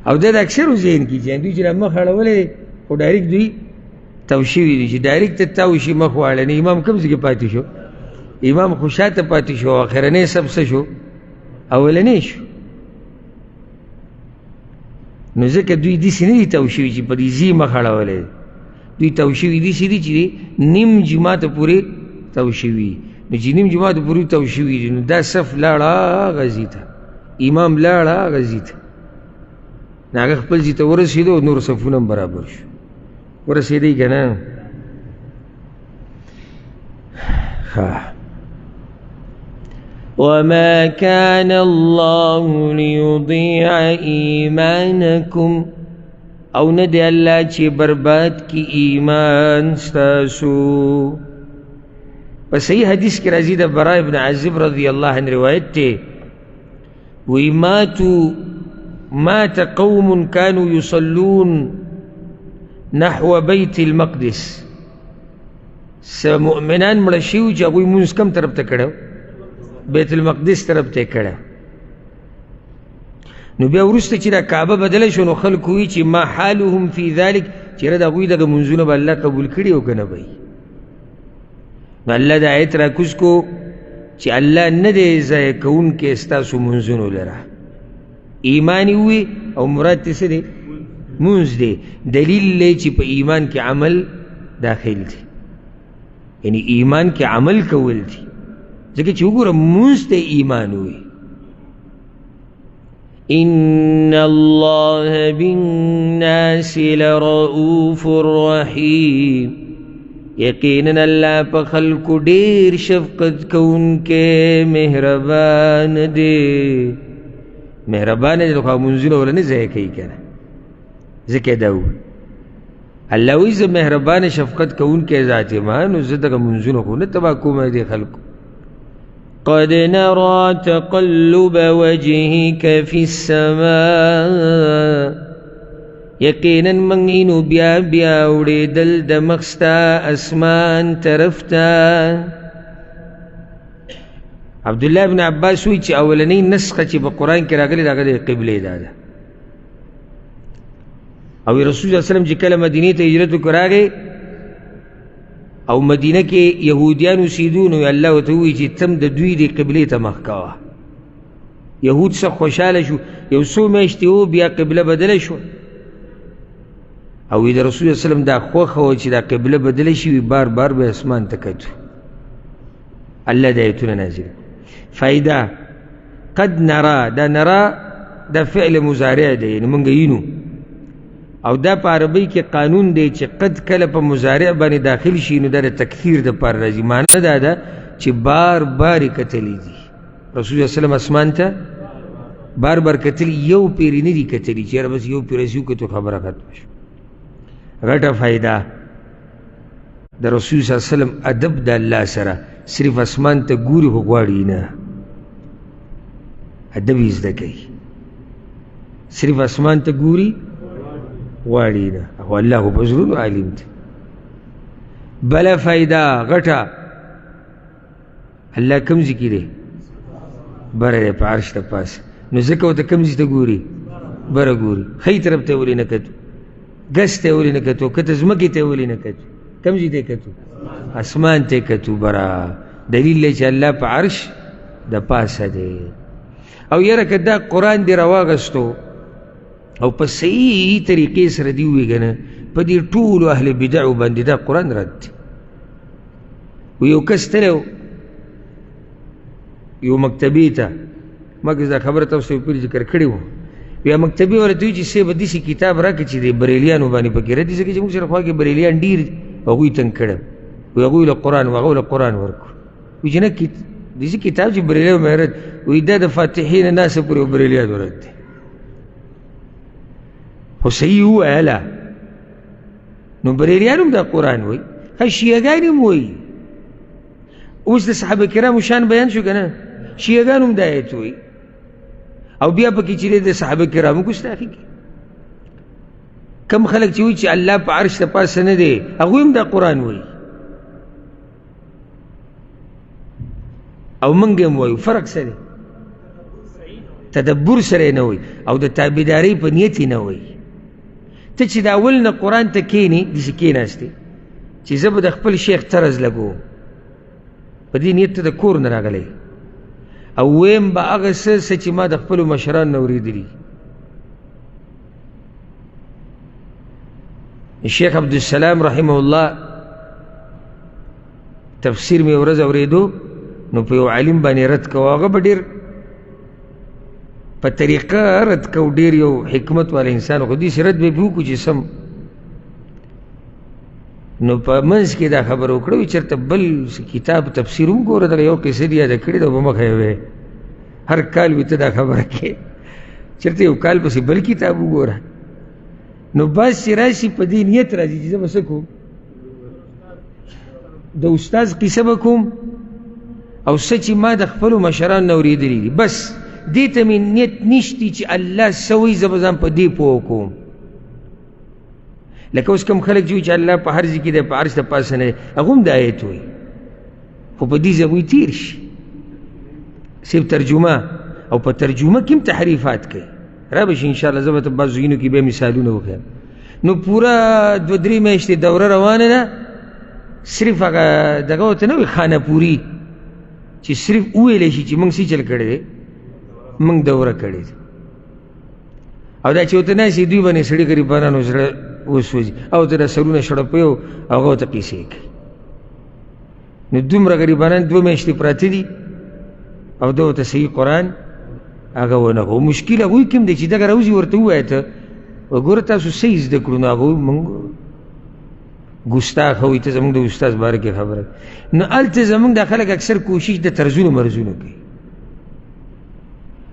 او دا د اکثرو ذهن کې چې دوی چې را مخ اړولی دی خو ډایرکټ دوی تاو شوي دي چې ډایرکټ ته تاو شي مخ واړی نو امام کوم ځای کې پاتې شو امام خو شاته پاتې شو اخرنی سب څه شو اولنی شو نو ځکه دوی داسې نه دي تاو شوي چې په دې ځي مخ اړولی دی دوی تاو شوي داسې دي چې نیم جومات پورې تاو شوي نو چې نیم جومات پورې تاو شوي دي نو دا صف لاړ هغه ځي ته امام لاړ هغه ځي ته نو هغه خپل ځي ته ورسېدو نور صفونه هم برابر شو ورسېدی که نه وما كان الله ليضيع إيمانكم او نه دی الله چې برباد کی ایمان ستاسو په صحیح حدیث کې راځي د براء ابن عازب رضی الله عنه روایت دی وی مات قوم كانوا يصلون نحو بيت المقدس مؤمنان مړه شوي چې هغوی مونځ کوم طرف ته کړی بیت المقدس طرف ته کړی نو بیا وروسته چې دا کعبه بدله شو نو خلکو وایي چې ما حالهم فی ذلک چېرې د هغوی دغه مونځونه به الله قبول کړي او که نه به نو الله د آیت راکوز کو چې الله نه دی ضایع کوونکی ستاسو مونځونو لره ایمان یې ووي او مراد ته څه دی مونځ دی دلیل دی چې په ایمان کې عمل داخل دی یعنی ایمان کې عمل کول دی ځکه چې وګوره مونځ ته ایمان ووي ان الله بالناس لرؤوف رحیم یقینا الله په خلکو ډېر شفقت کوونکی مهربان دی مهربان دی نو خو مونځونه وله نه ضایع کوي که نه ځکه دا ووي الله وایي زه مهربانه شفقت کوونکی ذات یم نو زه دغه مونځونه خو نه تباه کوم دې خلکو قد نرى تقلب وجهك في السماء یقینا منگینو بیا بیا اڑیدل د مخستا اسمان طرف تا عبداللہ ابن عباس وی چې اولنی نسخه چې په قرآن کې راغلی داغه د قبلې دا ده او رسول الله صلی الله علیه وسلم چې کله مدینې ته هجرت وکړ راغی او مدینه کې یهودیان اوسېدو نو الله ورته ووایي چې تم د دوی د قبلې ته مخ کوه یهود څه خوشحاله شو یو څو میاشتې و بیا قبله بدله شوه او د رسول الله وسلم دا خوښه وه چې دا قبله بدله شي بار بار به اسمان ته کتو الله د آیتونه نازل فایده قد نرا دا نرا دا فعل مضارع دی یعنی موږ یینو او دا په عربی کې قانون دی چې قد کله په مضارع باندې داخل شي نو دا د تکثیر دپاره راځي معنی دا ده چې بار بار یې کتلی دي رسول الله وسلم اسمان ته بار بار کتلی یو پیرې نه دي کتلی چې یاره بس یو پیره چې وکتو خبره ختمه شو غټه فایده د رسول صلی الله علیه وسلم ادب د الله سره صرف اسمان ته ګوري خو غواړي نه ادب یې زده کوي صرف اسمان ته ګوري غواړي نه خو الله خو په زړونو عالم دی بله فایده غټه الله کوم ځای کې دی بره دی په عرش ته پاسه نو ځکه ورته کوم ځای ته ګوري بره ګوري ښی طرف ته ولې نه کتو ګس ته ولې نه کتو کته ځمکې ته ولې نه کتو کوم ځای ته کتو اسمان ته کتو بره دلیل دی چې الله په عرش د پاسه دی او یاره که دا قرآن دی راواغستو او په صحیح طریقې سره دی ووایي که نه په دې ټولو اهل بدعو باندې دا قرآن رد دی. و یو کس تللی و یو مکتبې ته، ما که دا خبره تاسو ته پورې ذکر کړې وه، بیا مکتبې ورته وایي چې صاحب داسې کتاب راکړه چې د بریلیانو باندې پکې رد دي، ځکه چې موږ سره خوا کې بریلیان ډېر دي، هغوی تنګ کړی وایي هغوی له قرآن و هغوی له قرآن ورکړو. وایي چې نه داسې کتاب چې بریلیان باندې رد، وایي دا د فاتحې نه ناسه پورې بریلیانو رد دی. خو صحیح ووایله نو بریلیان هم دا قرآن وایي، شیعهګان هم وایي. اوس د صحابه کرامو شان بیان شو که نه، شیعهګان هم دا آیت وایي او بیا پکې چې د صحابه کرامو ګستاخي کوي. کم خلک چې وایي چې الله په عرش د پاسه نه دی، هغوی هم دا قرآن وایي او موږ هم وایو. فرق څه دی؟ تدبر سره نه وایي او د تابعدارۍ په نیت یې نه وایي. ته چې د اول نه قرآن ته کښېنې داسې کښېناستې چې زه به د خپل شیخ طرز لګوم، په دې نیت ته د کور نه راغلی، او ویم به هغه څه چې ما د خپلو مشرانو نه اورېدلي. شیخ عبدالسلام رحمه الله تفسیر مې ورځ اورېدو نو په یو عالم باندې رد کوه، هغه به ډېر په طریقه رد کو، ډېر یو حکمت والا انسان، خو داسې رد به یې وکړو چې سم. نو په منځ کې دا خبره وکړه وي چېرته بل کتاب تفسیر وګوره، دغه یو قصه دې یاده کړې ده به مخه یې وی هر کال وي ته دا خبره کې، چېرته یو کال پسې بل کتاب وګوره. نو بس چې راشي په دې نیت راځي چې زه به څه کوم، د استاذ قصه به کوم او څه چې ما د خپلو مشرانو نه اورېدلي دي، بس دې ته مې نیت نشتی چې الله څه وایي زه به ځان په دې پوه کوم. لکه اوس کوم خلک چې وایي چې الله په هر ځای کې دی، په عرش د پاسه نه دی، هغه هم د آیت وایي خو په دې ځای وایي تېر شي صرف ترجمه، او په ترجمه کې هم تحریفات کوي. را به شي انشاءالله زه به ته بعضو ځایونو کې بیا مثالونه وښیم. نو پوره 2-3 میاشتې دوره روانه ده، صرف هغه دغه ورته نه وایي خانه پوري چې صرف وویلی شي چې موږ څه چل کړی دی، موږ دوره کړې ده. او دا چې ورته ناستې دوی باندې سړي غریبانانو زړه وسوځي او ته دا سرونه شړپوي او هغه ورته قیسې کوي. نو دومره غریبانان 2 میاشتې پراته دي او ده ورته صحیح قرآن هغه ونه کړو. مشکل هغوی کوم دی چې دغه راوځي ورته ووایه ته وګوره تاسو صحیح زده کړو، نو هغوی موږ ګستاخ وایي ته زموږ د استاذ باره کې خبره. نو هلته زموږ دا خلک اکثر کوشش د طرزونو مرزونو کوي،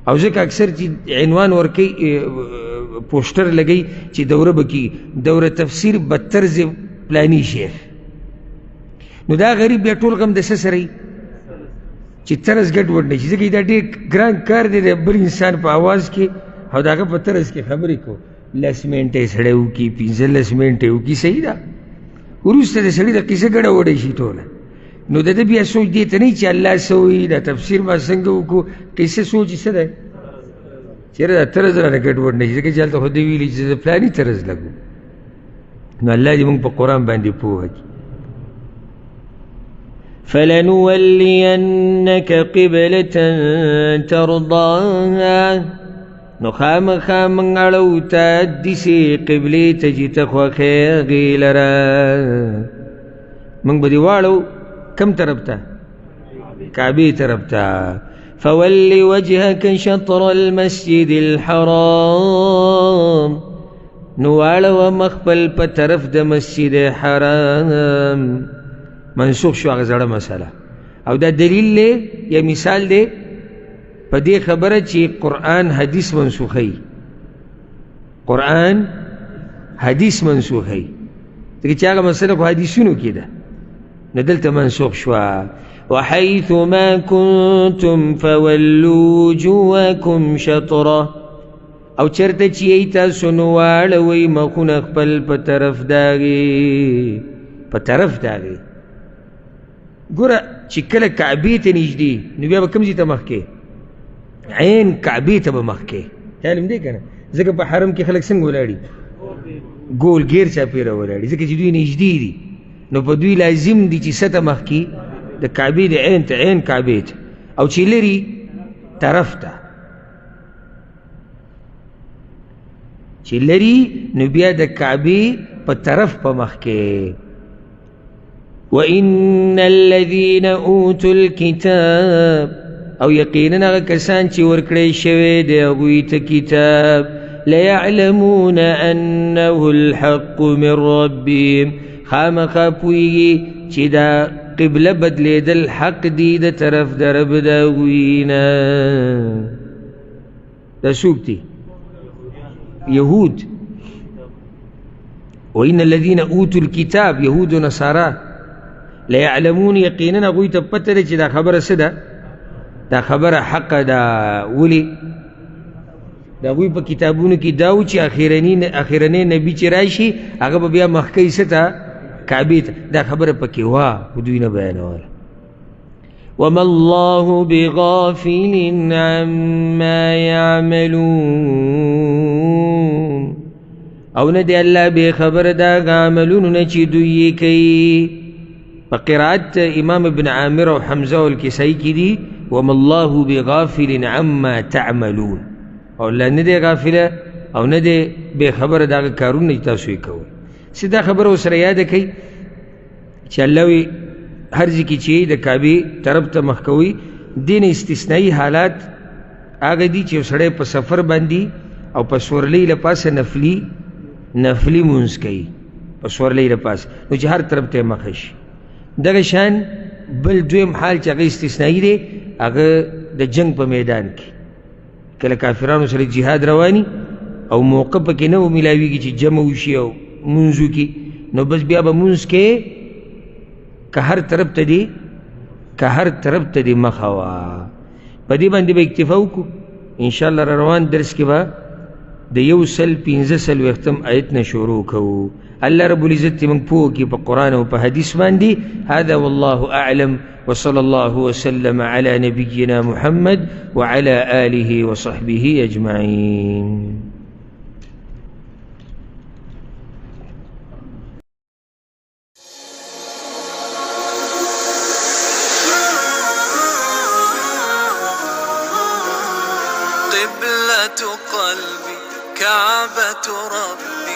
او ځکه اکثر چې عنوان ورکوي پوسټر لګوي چې دوره به کېږي، دوره تفسیر بطرز پلاني شیخ. نو دا غریب بیا ټول غم د څه سره وي چې طرز ګډوډ نه شي، ځکه دا ډېر ګران کار دی د بل انسان په آواز کې او د هغه په طرز کې خبرې کو. 10 منټه یې سړی وکړي، 15 منټه یې وکړي، صحیح ده. وروسته د سړي د قیسه ګډوډی شي ټوله. نو د ده بیا سوچ دې ته نه چې الله څه وایي، دا تفسیر ما څنګه وکړو، قیسه سوچ څه دی چېرې دا طرز رانه ګډوډ نه شي، ځکه چې هلته خو دې ویلي چې زه فلاني طرز لګو. نو الله دې موږ په قرآن باندې پوه کړي. فلنولينك قبلة ترضاها، نو خامخا موږ اړو ته داسې قبلې ته چې ته خوښېږې لره. موږ به دې واړو کم طرف ته؟ کعبې طرف ته. فول وجهك شطر المسجد الحرام، نو واړوه مخ خپل په طرف د مسجد حرام. منسوخ شو هغه زړه مسله، او دا دلیل دی یا مثال دی په دې خبره چې قرآن حدیث منسوخوي، قرآن حدیث منسوخوي، ځکه چې هغه مسله خو حدیثونو کې ده، نو دلته منسوخ شوه. وحيث ما كنتم فولوا وجوهكم شطره، او چرته چې یې تاسو نو واړوئ مخونه خپل په طرف داغې، په طرف داغې. ګوره چې کله کعبې ته نږدې نو بیا به کوم ځای ته مخ کې؟ عین کعبې ته به مخ کې. خیال هم دی که نه؟ ځکه په حرم کې خلک څنګه ولاړي؟ ګول ګیر چاپېره ولاړي، ځکه چې دوی نږدې دي، نو په دوی لازم دي چې څه ته مخ کې؟ د کعبې د عین ته، عین کعبې ته، او چې لري طرف ته. چې لري نو بیا د کعبې په طرف په مخ کې. وَإِنَّ الَّذِينَ أُوتُوا الْكِتَابَ او یقینا هغه کسان چې ورکړی شوی دی هغوی ته کتاب لَيَعْلَمُونَ أَنَّهُ الْحَقُّ مِنْ رَبِّهِمْ خامخا پوهیږي چې دا قبله بدلیدل حق دی د طرف د رب د هغوی نه. دا څوک دي؟ یهود. وَإِنَّ الَّذِينَ أُوتُوا الْكِتَابَ یهود و نصارا لَيَعْلَمُونَ یقینا هغوی ته پته ده چې دا خبره څه ده، دا خبره حق ده. ولې دا هغوی په کتابونو کې دا و چې اخرنی نبي چې راشي هغه به بیا مخکې څه ته کعبې ته، دا خبره پکې وه خو دوی نه بیانوله. وَمَا اللَّهُ بِغَافِلٍ عَمَّا يَعْمَلُونَ او نه دی الله بے خبر دا عملونو نه چې دوی کوي. په قرائت امام ابن عامر او حمزه والکسائی کی دی وَمَا اللَّهُ بِغَافِلٍ عَمَّا تَعْمَلُونَ او الله نه دی غافله او نه دی بے خبر دا کارونه چې تاسو یې کوئ. سیدا خبره ورسره یاده کوي چې الله وی هر ځای کې چې د کعبې طرف ته مخ کوي. دین استثنایی حالات هغه دي چې سړی په سفر باندې او په سورلۍ له پاسه نفلي مونځ کوي په سورلۍ له پاسه نو چې هر طرف ته مخ شي. دغه شان بل دویم حال چې هغه استثنایی دی هغه د جنگ په میدان کې کله کافرانو سره جهاد رواني او موقع پکې نه و میلاویږي چې جمع وشي او مونځ وکړي نو بس بیا به مونځ کې که هر طرف ته دی مخه وه. په دې باندې به اکتفا وکړو انشاءالله. را روان درس کې به د 115 آیت نه شروع کوو. الله رب العزت موږ پوه کړي په قرآن او په حدیث باندې. هذا والله أعلم وصلى الله وسلم على نبينا محمد وعلى آله وصحبه أجمعين. قبلة قلبي كعبة ربي